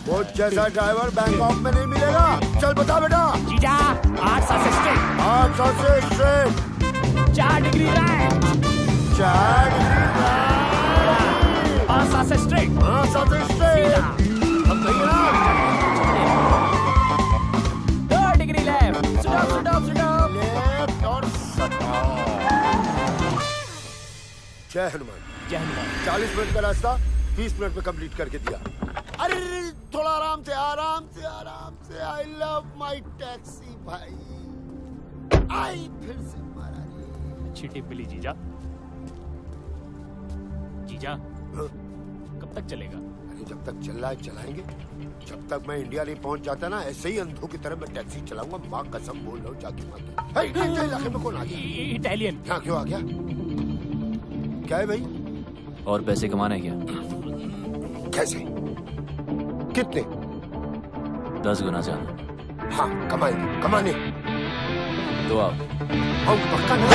वो जैसा ड्राइवर बैंकॉक में नहीं मिलेगा। चल बता बेटा। जीजा 8 सांसें स्ट्रेट। 8 सांसें straight. 4 degree right. 4 degree right. 5 सांसें स्ट्रेट। 5 सांसें स्ट्रेट। अब नहीं ना? 2 डिग्री लेफ्ट। सुडो। लेफ्ट और जय हनुमान। जय हनुमान। 40 मिनट का रास्ता 20 मिनट में कंप्लीट करके दिया। अरे थोड़ा आराम से आराम से आराम से। आई लव माई टैक्सी भाई। आई फिर से मारा रे। अच्छी टिप मिली जीजा। जीजा कब तक चलेगा? अरे जब तक चल रहा है चलाएंगे। जब तक मैं इंडिया नहीं पहुंच जाता ना ऐसे ही अंधों की तरह मैं टैक्सी चलाऊंगा। माँ कसम बोल रहा हूँ जाके माँ। इलाके में कौन आ गया? इटालियन। यहाँ क्यों आ गया? क्या है भाई? और पैसे कमाने क्या? कैसे? कितने? 10 गुना ज्यादा। हाँ कमाएंगे, कमाने। तो आओ। पक्का नहीं।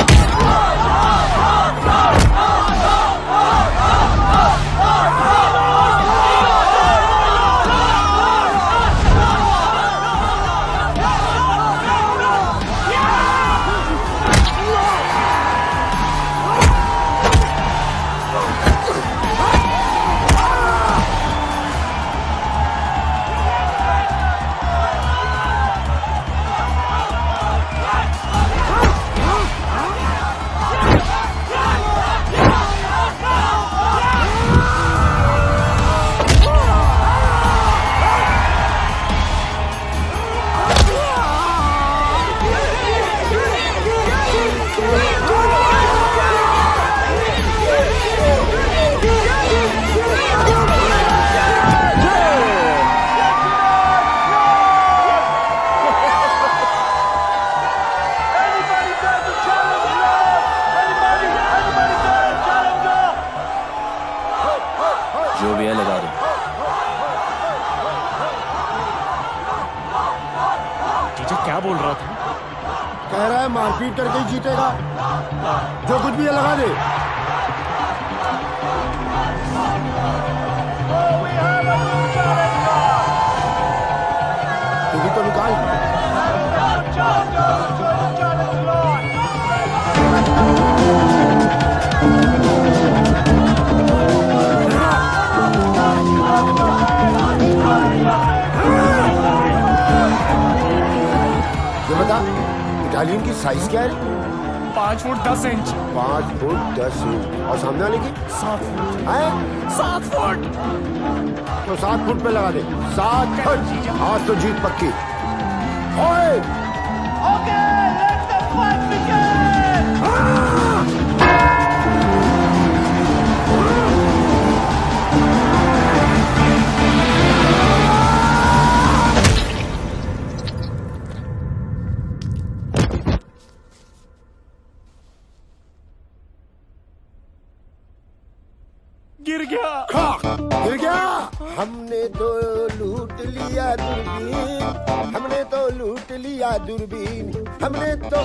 जो भी है लगा दो। जीजा क्या बोल रहा था? कह रहा है मारपीट करके ही जीतेगा। जो कुछ भी है लगा दे। तू भी तो निकाल। ये बता इटालियन की साइज क्या है? 5 फुट 10 इंच। 5 foot 10 inch. और सामने वाले की 7 फुट। है 7 फुट। तो 7 फुट पे लगा दे। 7 फुट। आज तो जीत पक्की। ओए okay, let the fight begin. गिर गया। गिर गया। हमने तो लूट लिया दूरबीन, हमने तो लूट लिया दूरबीन, हमने तो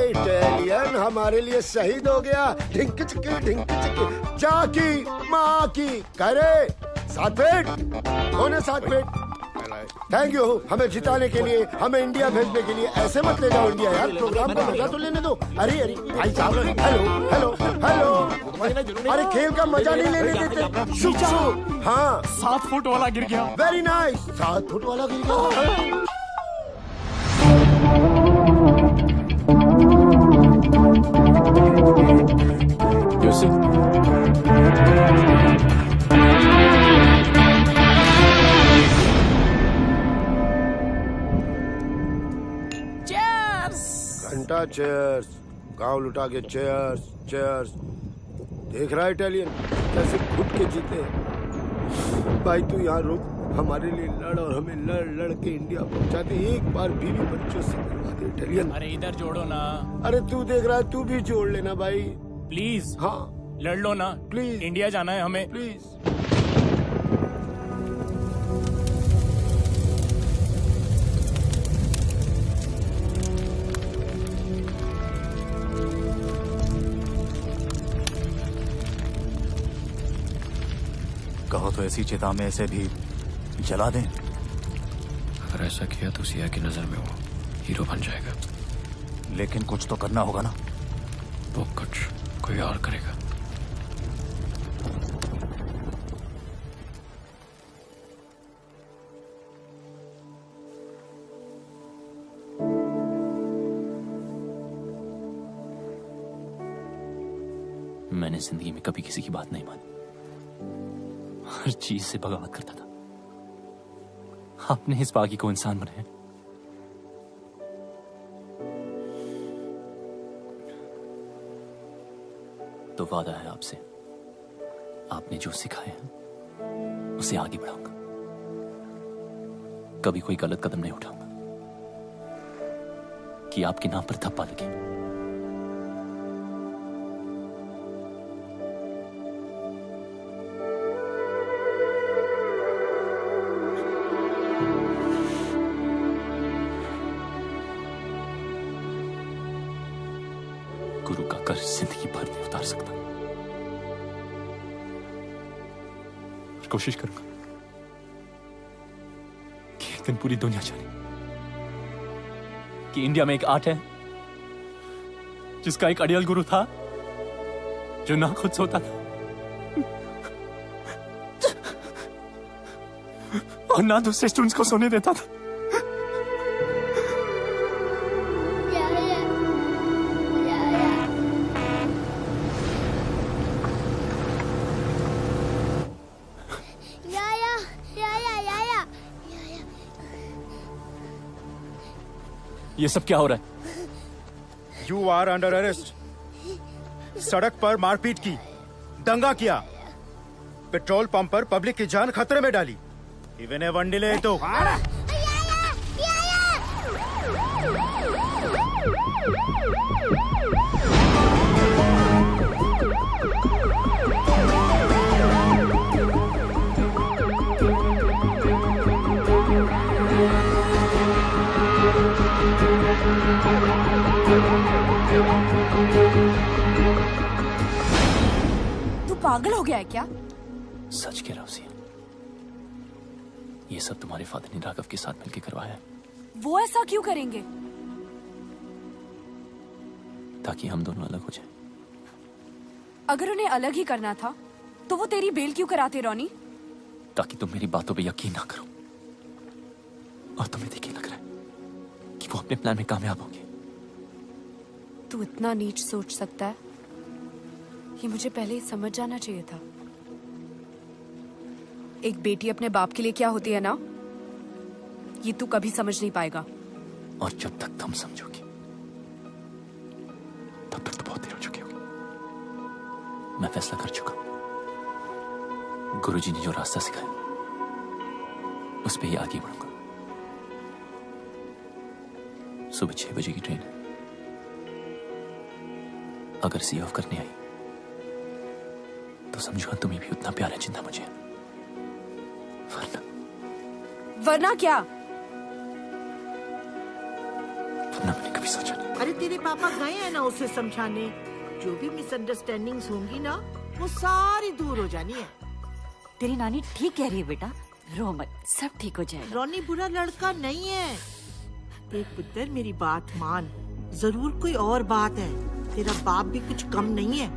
इटालियन हमारे लिए शहीद हो गया। ढिंक चिकी जाकी माँ की करे 7 फीट। कौन है 7 फीट? थैंक यू हमें जिताने के लिए, हमें इंडिया भेजने के लिए। ऐसे मत ले जाओ इंडिया यार, प्रोग्राम को मजा तो लेने दो। अरे अरे भाई साहब, हेलो हेलो हेलो। अरे खेल का मजा नहीं लेने देते। शुभ शुभ। हाँ 7 फुट वाला गिर गया। Very nice. 7 फुट वाला गिर गया। घंटा चेयर्स, गांव लुटा के चेयर्स चेयर्स। देख रहा है इटालियन कैसे घुट के जीते। भाई तू यहाँ रुक, हमारे लिए लड़ और हमें लड़ लड़ के इंडिया पहुंचा दे। एक बार बीवी बच्चों से मिलवा दे इटालियन। अरे इधर जोड़ो ना। अरे तू देख रहा है, तू भी जोड़ लेना भाई प्लीज। हाँ लड़ लो ना प्लीज। इंडिया जाना है हमें प्लीज। कहो तो ऐसी चिता में ऐसे भी जला दें। अगर ऐसा किया तो सिया की नजर में वो हीरो बन जाएगा। लेकिन कुछ तो करना होगा ना। वो कुछ कोई और करेगा। मैंने जिंदगी में कभी किसी की बात नहीं मानी, हर चीज से बगावत करता था। आपने इस बागी को इंसान बनाया। तो वादा है आपसे, आपने जो सिखाया है उसे आगे बढ़ाऊंगा। कभी कोई गलत कदम नहीं उठाऊंगा कि आपके नाम पर धब्बा लगे। गुरु का कर्ज जिंदगी भर नहीं उतार सकता। कोशिश करूंगा कि एक दिन पूरी दुनिया जाने कि इंडिया में एक आर्ट है जिसका एक अड़ियल गुरु था जो ना खुद सोता था और ना दूसरे स्टूडेंट्स को सोने देता था। ये सब क्या हो रहा है? You are under arrest. सड़क पर मारपीट की, दंगा किया, पेट्रोल पंप पर पब्लिक की जान खतरे में डाली। इवन ए वन डिले तो तू पागल हो गया है क्या? सच कह रहा हूं सिया, ये सब तुम्हारे फादर ने राघव के साथ मिलकर करवाया है। वो ऐसा क्यों करेंगे? ताकि हम दोनों अलग हो जाएं। अगर उन्हें अलग ही करना था तो वो तेरी बेल क्यों कराते रोनी? ताकि तुम मेरी बातों पे यकीन ना करो और तुम्हें देखिए लग रहा है कि वो अपने प्लान में कामयाब होंगे। तू इतना नीच सोच सकता है, ये मुझे पहले ही समझ जाना चाहिए था। एक बेटी अपने बाप के लिए क्या होती है ना, ये तू कभी समझ नहीं पाएगा। और जब तक तुम समझोगी तब तक तो बहुत देर हो चुकी होगी। मैं फैसला कर चुका हूं। गुरुजी ने जो रास्ता सिखाया उस पे ही आगे बढ़ूंगा। सुबह 6 बजे की ट्रेन है। अगर सी ऑफ करने आई तो समझो तुम्हें भी उतना प्यार है जितना मुझे। वरना क्या? वरना मैंने कभी सोचा नहीं। अरे तेरे पापा गए हैं ना उसे समझाने। जो भी मिसअंडरस्टैंडिंग्स होंगी ना वो सारी दूर हो जानी है। तेरी नानी ठीक कह रही है बेटा, रो मत, सब ठीक हो जाएगा। रोनी बुरा लड़का नहीं है। देख पुत्र, मेरी बात मान, जरूर कोई और बात है। तेरा बाप भी कुछ कम नहीं है।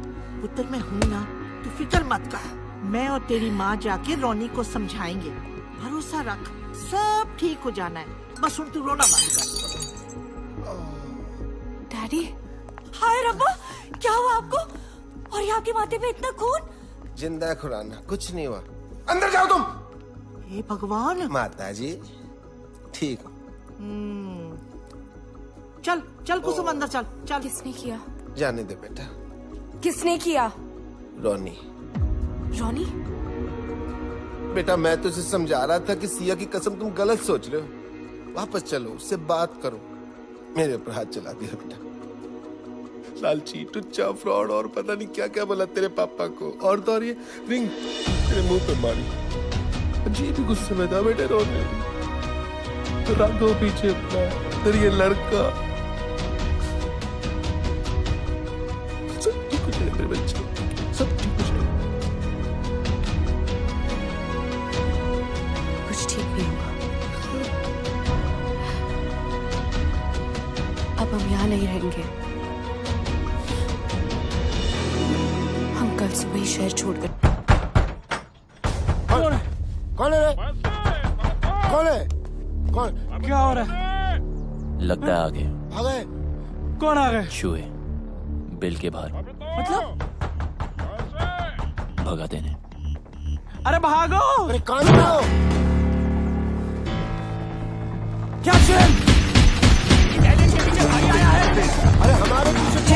पुत्र मैं हूँ ना, तू फिक्र मत कर। मैं और तेरी माँ जाके रोनी को समझाएंगे। भरोसा रख, सब ठीक हो जाना है। बस उन तू रोना बंद कर। डैडी, हाय रब्बा, क्या हुआ आपको? और ये आपके माथे पे इतना खून? जिंदा खुराना, कुछ नहीं हुआ। अंदर जाओ तुम। हे भगवान। माता जी ठीक हो? चल चल कुसुम अंदर चल चल। किसने किया? जाने दे बेटा। किसने किया? रोनी। रोनी? बेटा मैं तुझे समझा रहा था कि सिया की कसम तुम गलत सोच रहे हो। वापस चलो, उससे बात करो। मेरे ऊपर हाथ चला दिया बेटा। लालची, टुच्चा, फ्रॉड और पता नहीं क्या क्या बोला तेरे पापा को। और तो और ये रिंग तेरे मुंह पे मारी। अजीब ही गुस्से में था बेटे रोने। तो राघव पीछे अपना फिर ये लड़का। सब ठीक हो जाएगा मेरे बच्चे, सब ठीक हो जाएगा। कुछ ठीक नहीं होगा। अब हम यहाँ नहीं रहेंगे। हम कल सुबह ही शहर छोड़कर। कौन है? कौन है? कौन है? कौन? क्या हो रहा है? लगता है आ गए। आ गए? कौन आ गए? चूहे बिल के बाहर। मतलब? भगा देने। अरे भागो! अरे कौन हो? क्या चैन? इटालियन के पीछे भागी आया है। अरे हमारे पीछे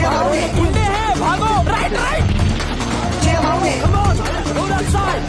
गुंडे हैं, भागो! Right right! Come on, go that side!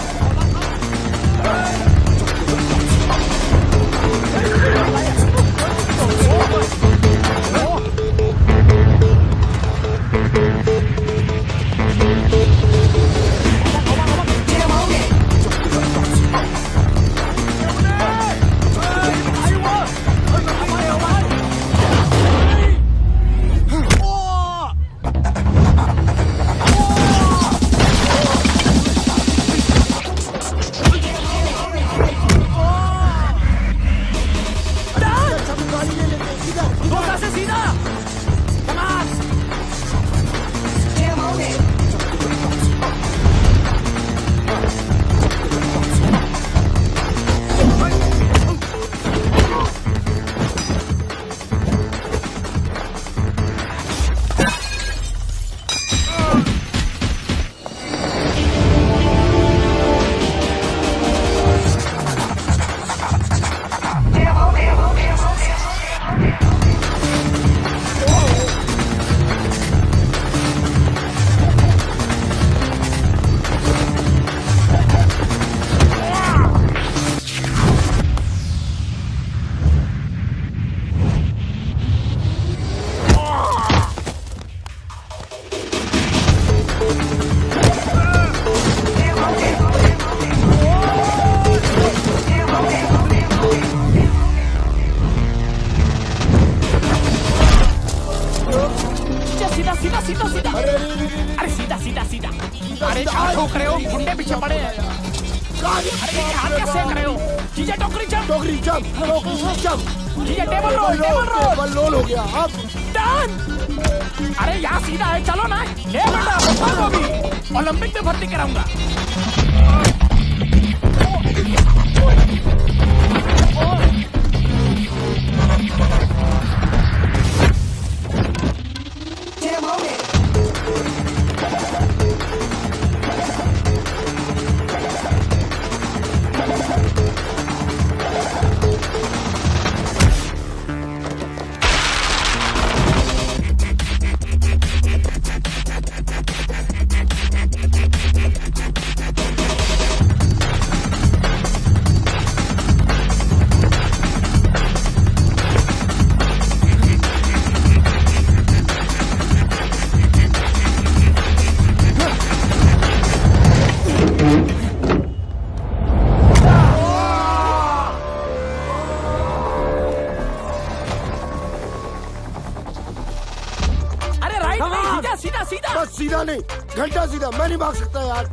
सीधा नहीं, घंटा सीधा। मैं नहीं भाग सकता यार।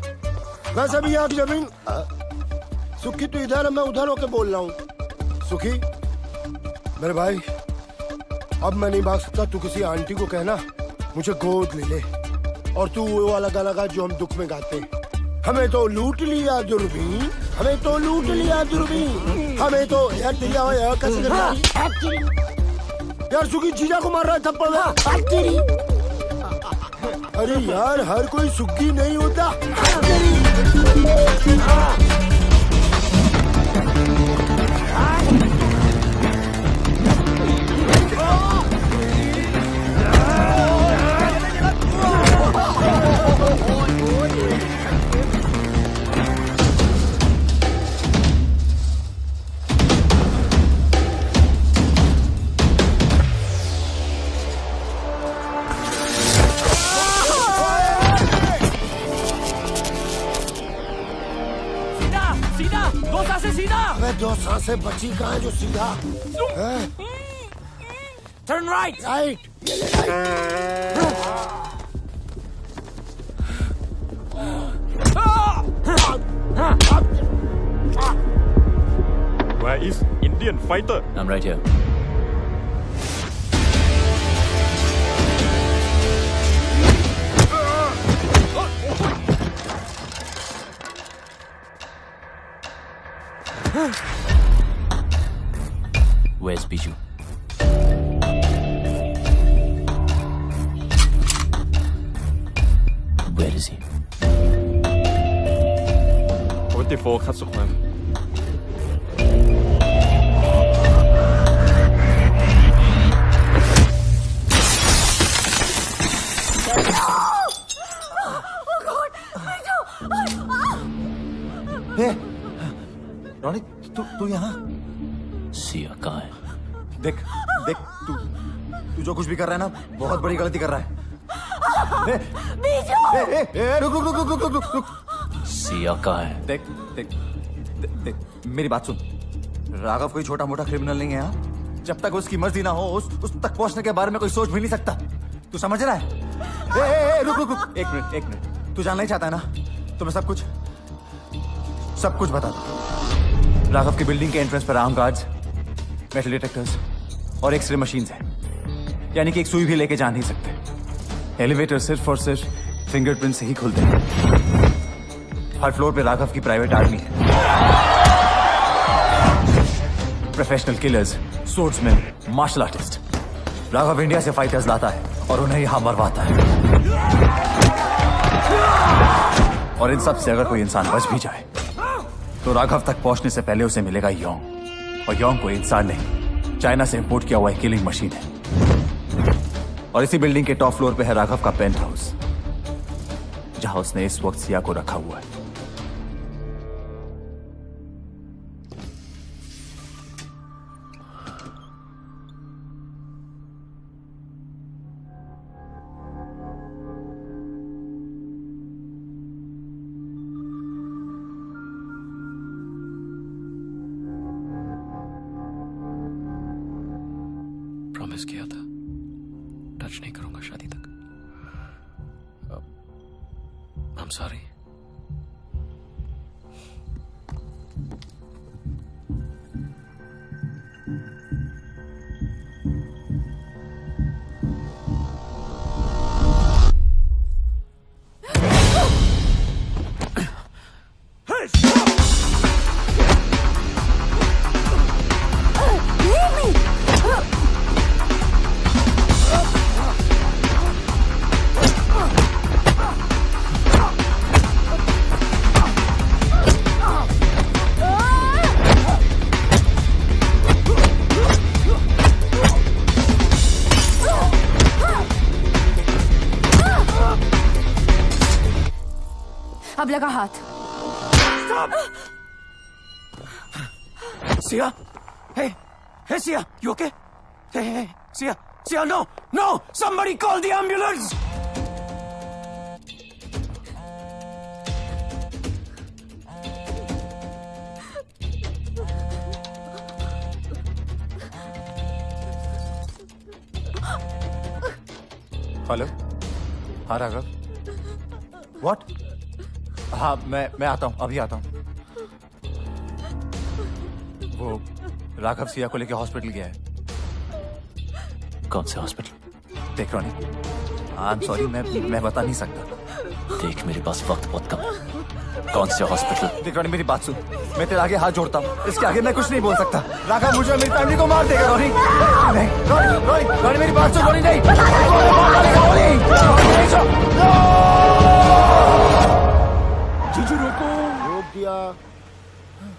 वैसे भी यहाँ की जमीन। सुखी तू इधर है, मैं उधर होके बोल रहा हूँ। सुखी मेरे भाई, अब मैं नहीं भाग सकता। तू किसी आंटी को कहना मुझे गोद ले ले, और तू वो वाला गाना गा जो हम दुख में गाते हैं। हमें तो लूट लिया दूरबीन, हमें तो लूट लिया दूरबीन, हमें तो यार तेरी यार सुखी जीजा को मार रहा है थप्पड़ में। अरे यार हर कोई सुखी नहीं होता। दो सांसें बची कहाँ है जो सीधा? Turn right. Right. Where is Indian fighter? I'm right here. Where's Biju? Where is he? 44 คัดสุขมัน Ronnie तू यहाँ? सिया कहाँ है? देख देख, तू जो कुछ भी कर रहा है ना, बहुत बड़ी गलती कर रहा है। रुक रुक रुक रुक रुक रुक। सिया कहाँ है? देख देख देख, मेरी बात सुन। राघव कोई छोटा मोटा क्रिमिनल नहीं है। यहाँ जब तक उसकी मर्जी ना हो, उस तक पहुंचने के बारे में कोई सोच भी नहीं सकता। तू समझ रहा है? रुक रुक रुक, एक मिनट। तू जानना ही चाहता है ना, तो मैं सब कुछ बता दूं। राघव की बिल्डिंग के एंट्रेंस पर आर्म गार्ड्स, मेटल डिटेक्टर्स और एक्सरे मशीन्स हैं। यानी कि एक सुई भी लेके जा नहीं सकते। एलिवेटर सिर्फ और सिर्फ फिंगरप्रिंट से ही खुलते हैं। हर फ्लोर पे राघव की प्राइवेट आर्मी है। Professional killers, swordsman, martial artist. Raghav India से फाइटर्स लाता है और उन्हें यहां मरवाता है। और इन सब से अगर कोई इंसान बच भी जाए तो राघव तक पहुंचने से पहले उसे मिलेगा योंग। और योंग कोई इंसान नहीं, चाइना से इंपोर्ट किया हुआ एक किलिंग मशीन है। और इसी बिल्डिंग के टॉप फ्लोर पे है राघव का पेंट हाउस, जहां उसने इस वक्त सिया को रखा हुआ है। प्रॉमिस किया था टच नहीं करूंगा शादी तक। आई एम सॉरी। अब लगा हाथ। Sia? Hey, Sia, you okay? Hey, Sia, no! Somebody call the ambulance! Hello, हाँ राघव। व्हाट? हाँ मैं आता हूँ, अभी आता हूँ। वो राघव सिया को लेके हॉस्पिटल गया है। कौन से हॉस्पिटल? देख रॉनी, आई एम सॉरी, मैं बता नहीं सकता। देख मेरे पास वक्त बहुत कम है। कौन से हॉस्पिटल? देख रॉनी, मेरी बात सुन, मैं तेरे आगे हाथ जोड़ता हूँ, इसके आगे मैं कुछ नहीं बोल सकता। राघव मुझे और मेरी फैमिली को मार देगा। रॉनी नहीं, रॉनी मेरी बात सुन। रॉनी नहीं, जीजू रोको। रोक दिया।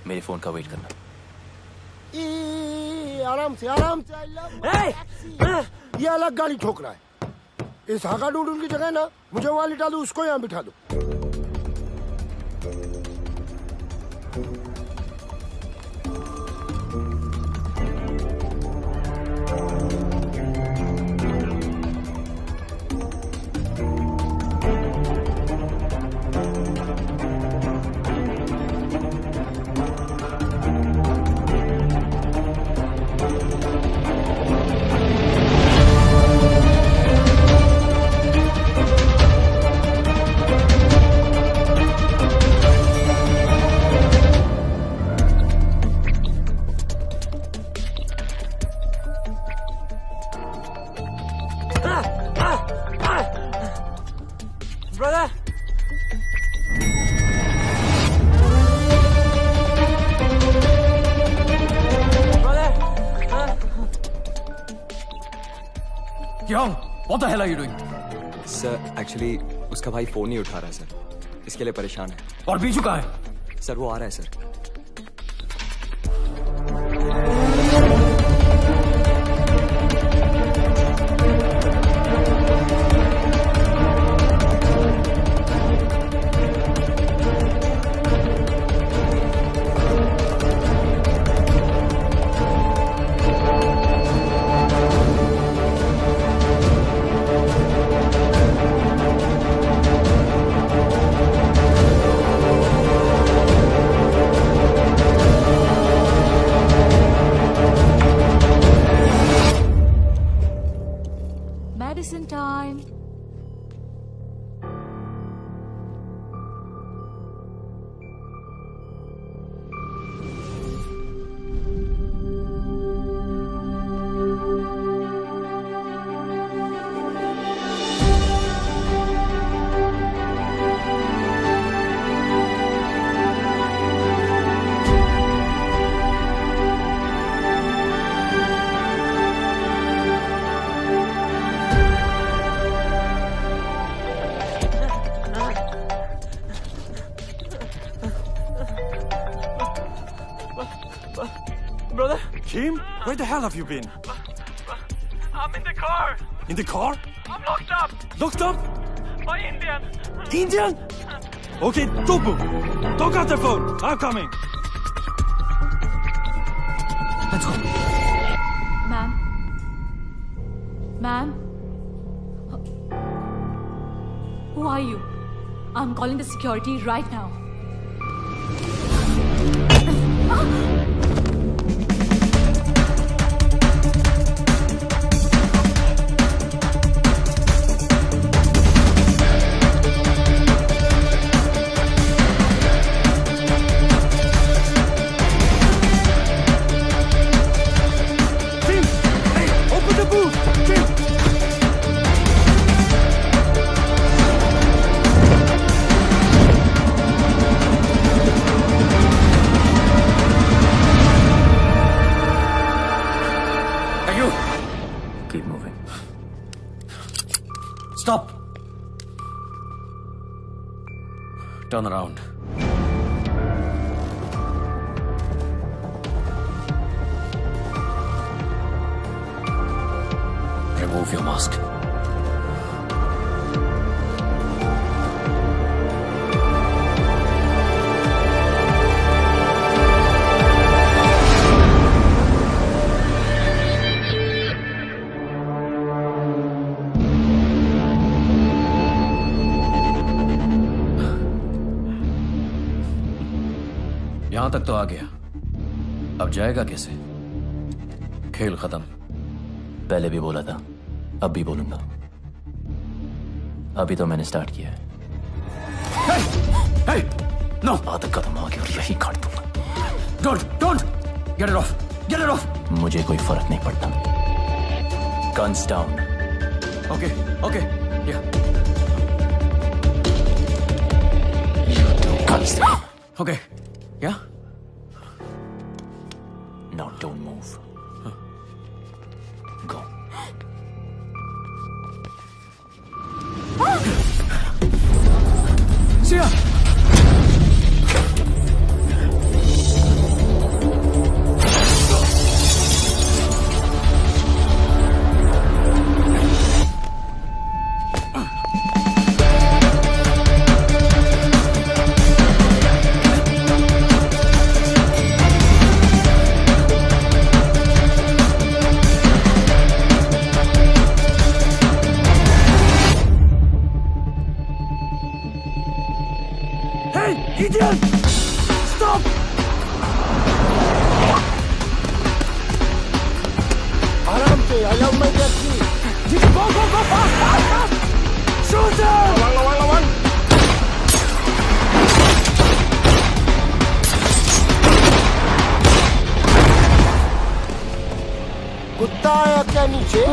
मेरे फोन का वेट करना। आराम से ये अलग गाड़ी ठोक रहा है। इस हागा डूडूल की जगह ना मुझे वहां लिटा दो, उसको यहाँ बिठा दो। What the hell are you doing? Sir actually उसका भाई फोन नहीं उठा रहा है सर, इसके लिए परेशान है। और बीजू कहाँ है? सर वो आ रहा है sir. Medicine time. Brother? Jim, where the hell have you been? I'm in the car. In the car? I'm locked up. Locked up? By Indian. Indian? Okay, don't move. Don't cut the phone. I'm coming. Let's go. Ma'am. Ma'am. Who are you? I'm calling the security right now. Keep moving. Stop. Turn around. Remove your mask. यहां तक तो आ गया, अब जाएगा कैसे? खेल खत्म। पहले भी बोला था, अब भी बोलूंगा। अभी तो मैंने स्टार्ट किया है। Hey! No! आधा कदम आगे और यही काट दूंगा। Don't! Get it off! मुझे कोई फर्क नहीं पड़ता। Guns down. Okay. Yeah. Guns down. Okay. Yeah? Now don't move. Go. Sia! Idiot! Stop! आराम से allow my taxi. Go, fast! Shoot him! Lawan. कुत्ता आया क्या नीचे?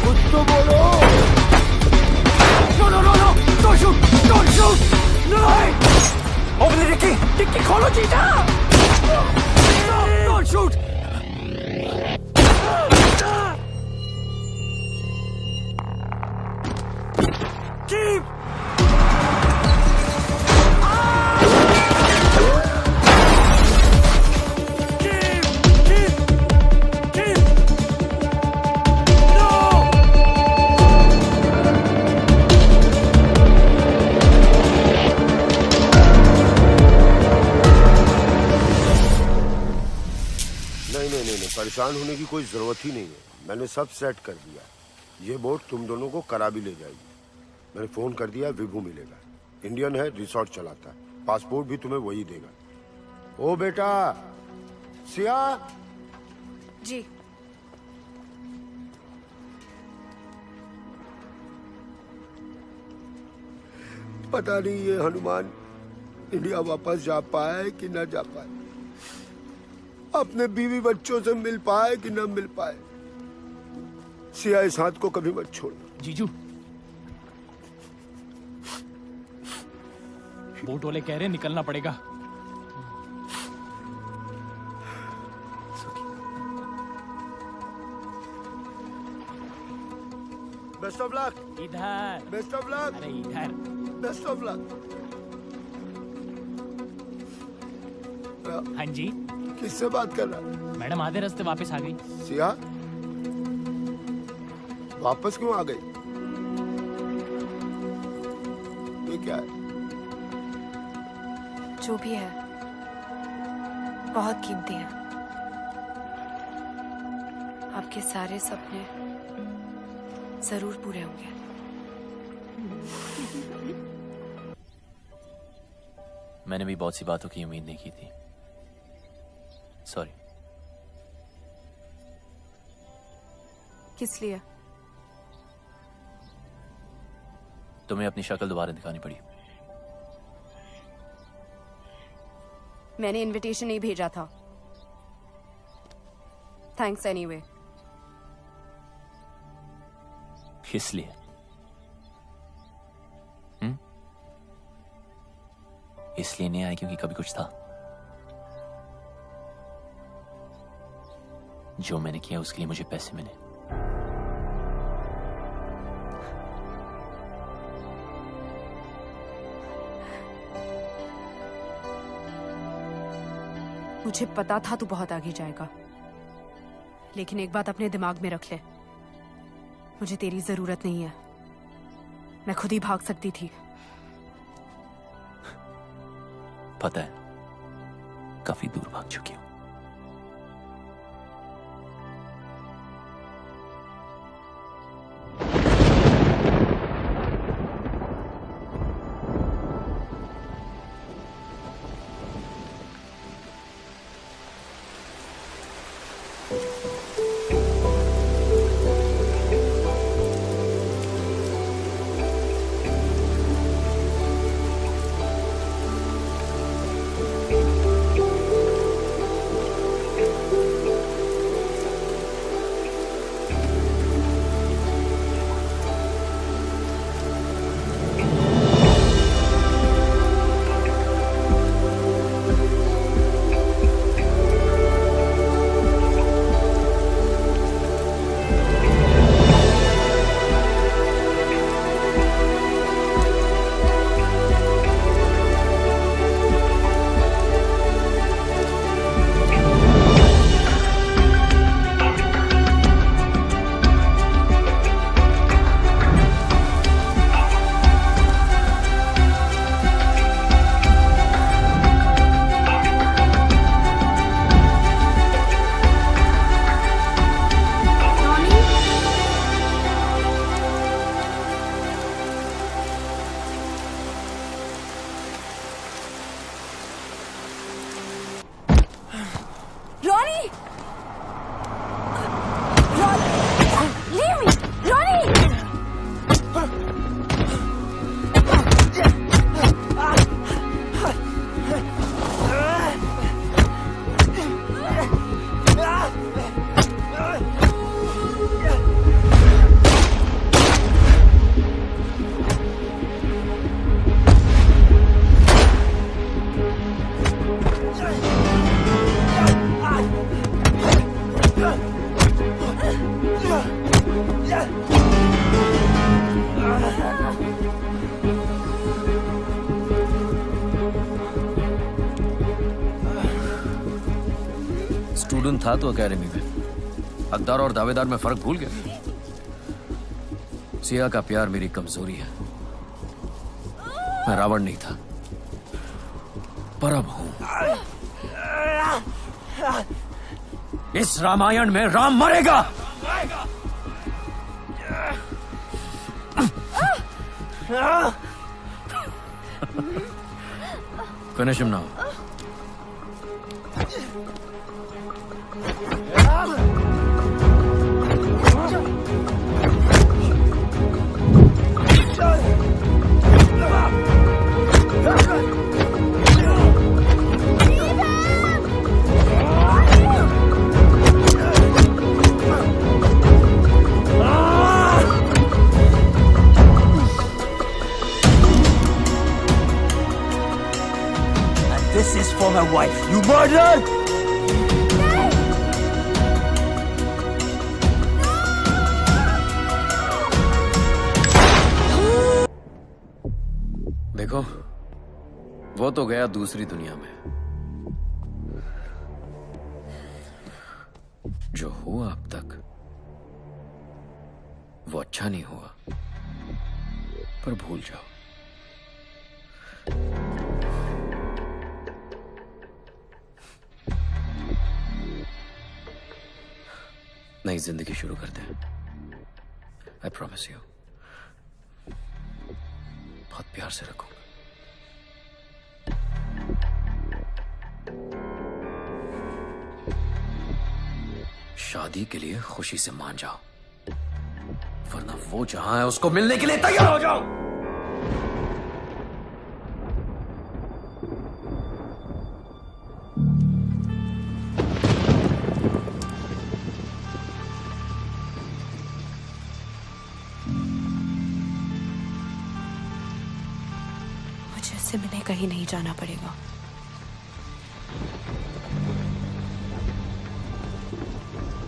कुछ तो बोलो. No! Don't shoot! No! Open the dicky! खोलो जीजा! Don't shoot! Keep! नहीं, परेशान होने की कोई जरूरत ही नहीं है। मैंने सब सेट कर दिया। ये बोट तुम दोनों को करा भी ले जाएगी। मैंने फोन कर दिया, विभू मिलेगा। इंडियन है, रिसोर्ट चलाता है। पासपोर्ट भी तुम्हें वही देगा। ओ बेटा सिया जी। पता नहीं ये हनुमान इंडिया वापस जा पाए कि ना जा पाए, अपने बीवी बच्चों से मिल पाए कि ना मिल पाए। सिया इस हाथ को कभी मत छोड़ना। जीजू, बोट वाले कह रहे निकलना पड़ेगा। Best of luck. इधर। Best of luck. अरे इधर। Best of luck. हाँ जी। किससे बात कर रहा? मैडम आधे रास्ते वापस आ गई। सिया वापस क्यों आ गई? ये क्या है? जो भी है बहुत कीमती है। आपके सारे सपने जरूर पूरे होंगे। मैंने भी बहुत सी बातों की उम्मीद नहीं की थी। सॉरी। किस लिए? तुम्हें अपनी शक्ल दोबारा दिखानी पड़ी। मैंने इनविटेशन नहीं भेजा था। Thanks anyway. इसलिए इसलिए नहीं आया क्योंकि कभी कुछ था। जो मैंने किया उसके लिए मुझे पैसे मिले। मुझे पता था तू बहुत आगे जाएगा, लेकिन एक बात अपने दिमाग में रख ले, मुझे तेरी जरूरत नहीं है। मैं खुद ही भाग सकती थी। पता है, काफी दूर भाग चुकी हूं। अर्जुन था तो अकेडमी में, हकदार और दावेदार में फर्क भूल गया। सिया का प्यार मेरी कमजोरी है। मैं रावण नहीं था, पर अब हूं। इस रामायण में राम मरेगा। Finish him now. This is for my wife. You murdered! देखो, वो तो गया दूसरी दुनिया में। जो हुआ अब तक वो अच्छा नहीं हुआ, पर भूल जाओ। नई जिंदगी शुरू करते हैं। आई प्रॉमिस यू, बहुत प्यार से रखूंगा। शादी के लिए खुशी से मान जाओ, वरना वो जहां है उसको मिलने के लिए तैयार हो जाओ। से मैंने कहीं नहीं जाना पड़ेगा।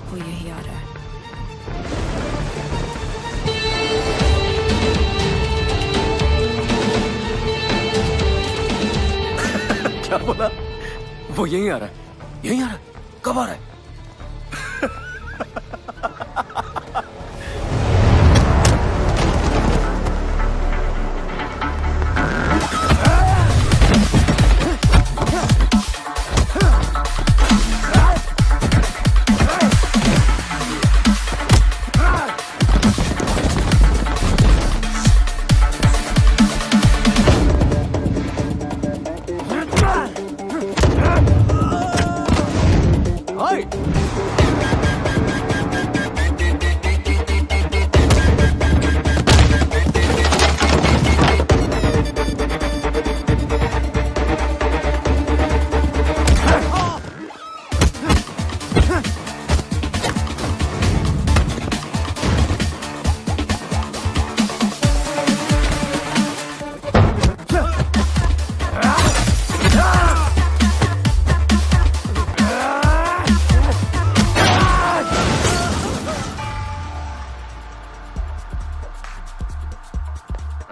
वो यही आ रहा है। क्या बोला? वो यही आ रहा है? यही आ रहा है? कब आ रहा है?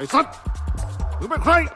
Hey, son! You been crying?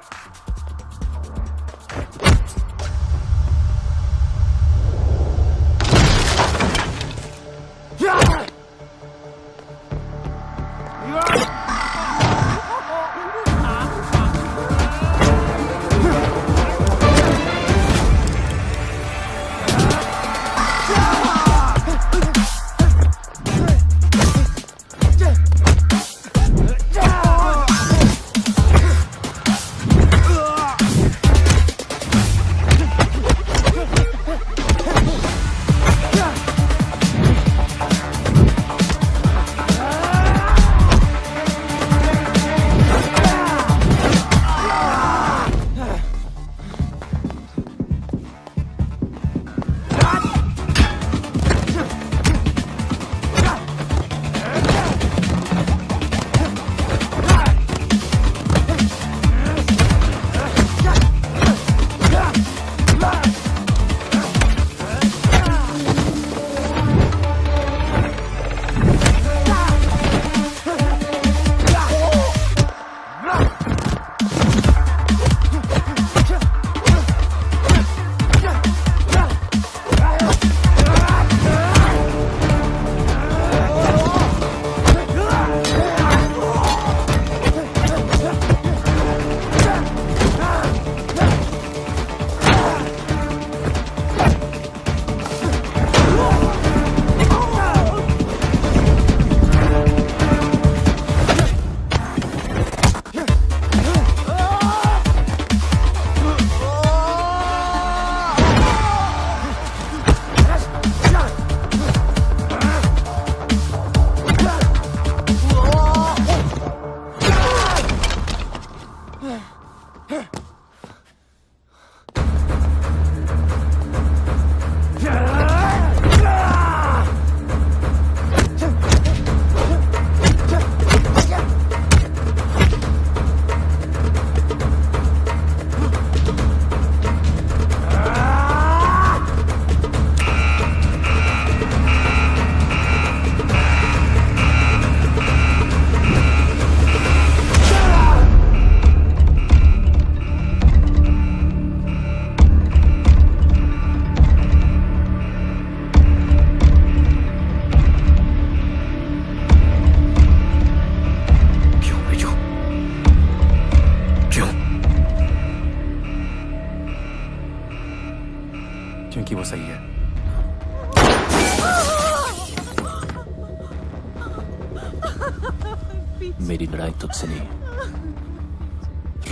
मेरी लड़ाई तुझसे नहीं,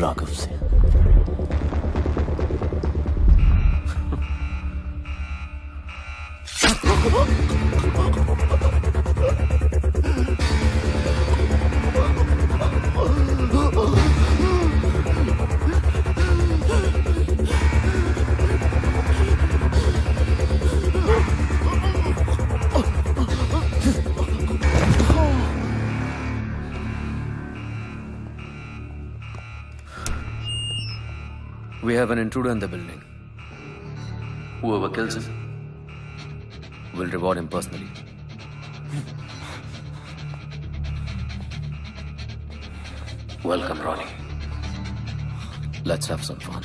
राघव से। We have an intruder in the building. Whoever kills him will reward him personally. Welcome, Ronnie. Let's have some fun.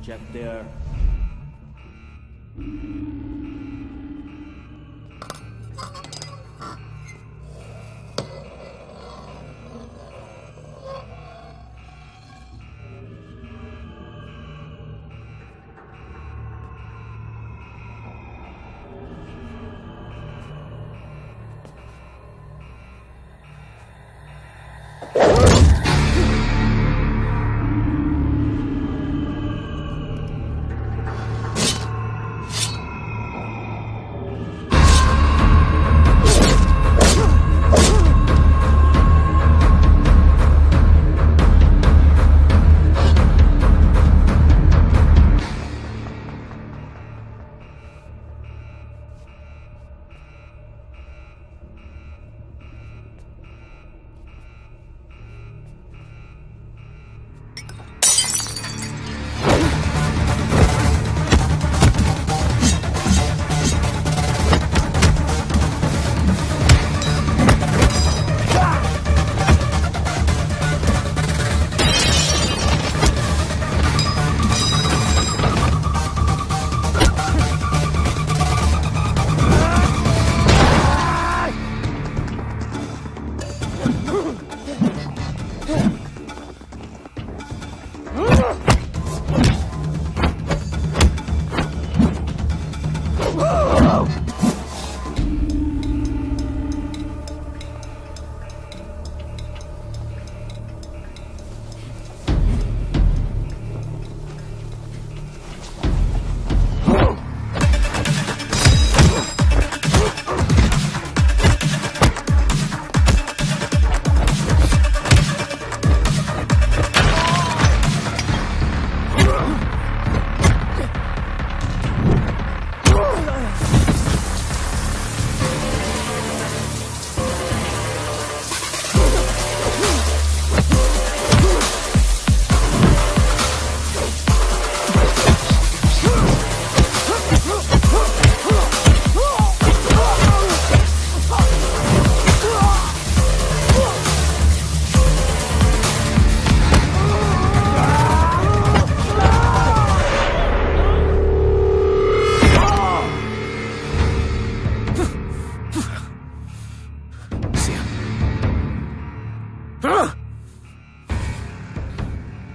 Check there.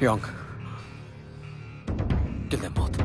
Young. Kill them both.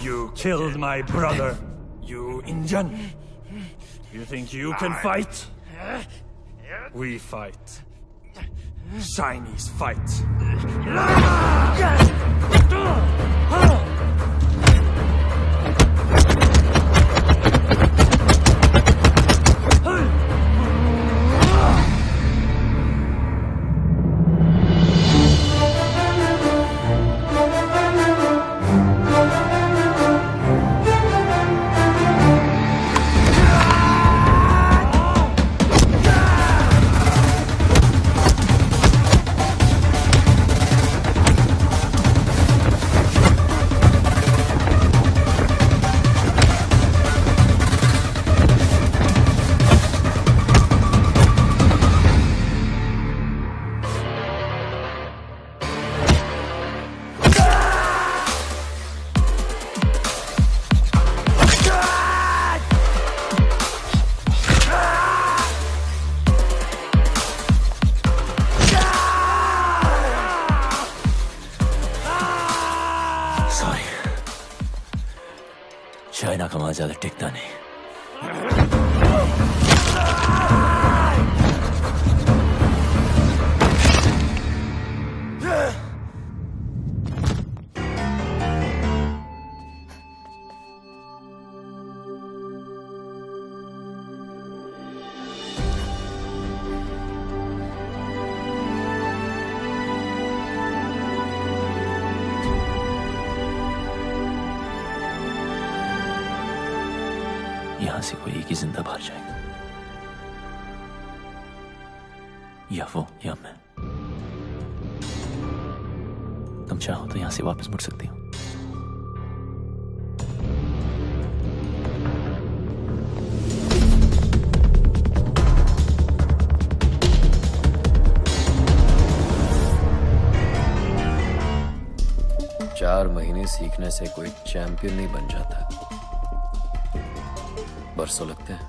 You killed my brother, you Indian. You think you can fight? We fight. Chinese fight. China का वहां ज्यादा टिकता नहीं। यहां से कोई एक ही जिंदा बाहर जाएगा, या वो या मैं। तुम चाहो तो यहां से वापस मुड़ सकती हो। चार महीने सीखने से कोई चैंपियन नहीं बन जाता, बरसों लगते हैं।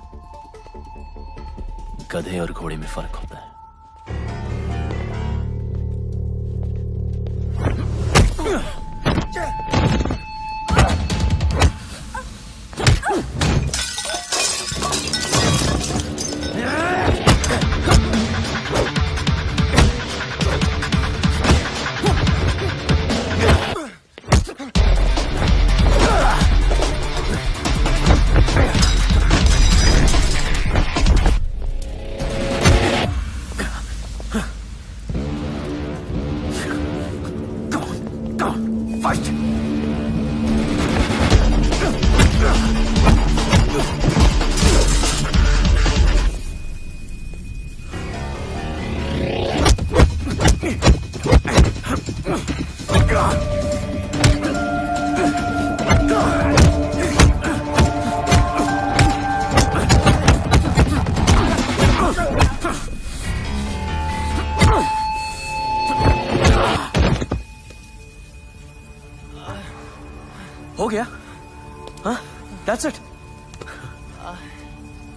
गधे और घोड़े में फर्क होता है। हो गया? हाँ? That's it?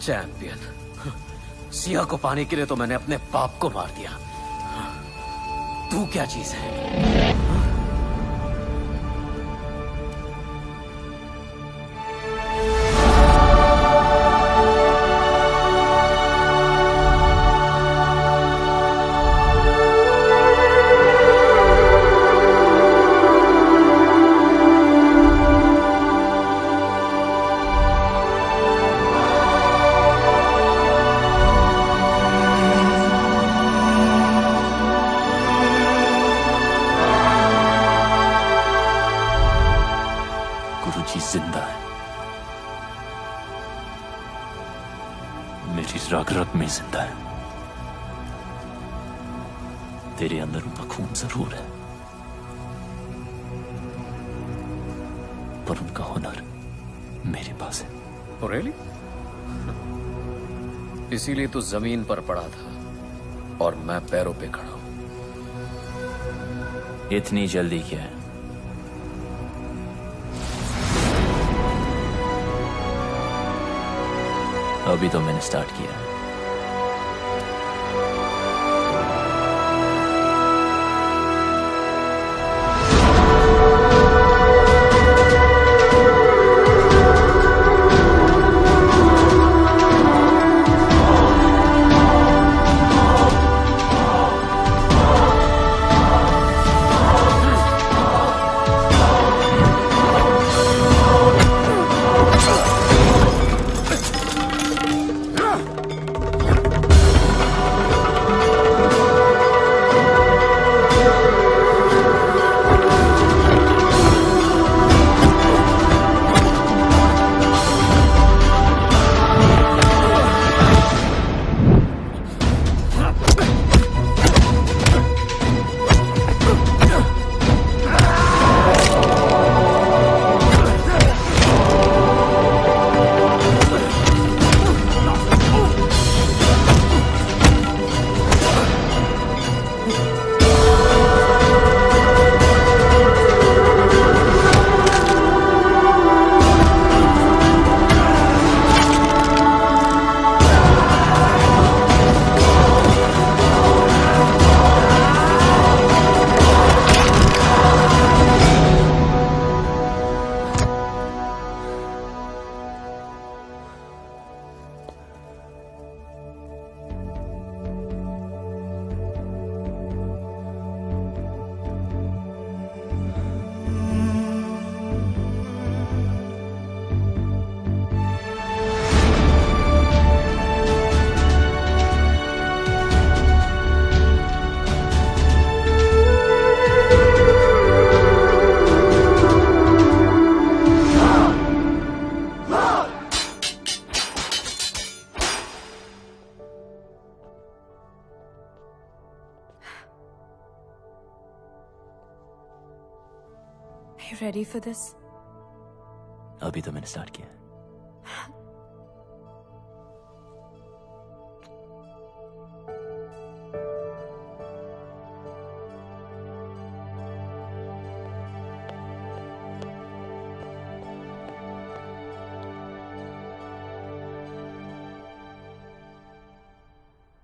चैंपियन। सिया को पाने के लिए तो मैंने अपने बाप को मार दिया। तू क्या चीज है? जिंदा है, मेरी रग रग में जिंदा है। तेरे अंदर उनका खून जरूर है, पर उनका हुनर मेरे पास है। Oh, really? इसीलिए तो जमीन पर पड़ा था और मैं पैरों पे खड़ा हूं। इतनी जल्दी क्या है? अभी तो मैंने स्टार्ट किया। you ready for this? अभी तो मैंने स्टार्ट किया है।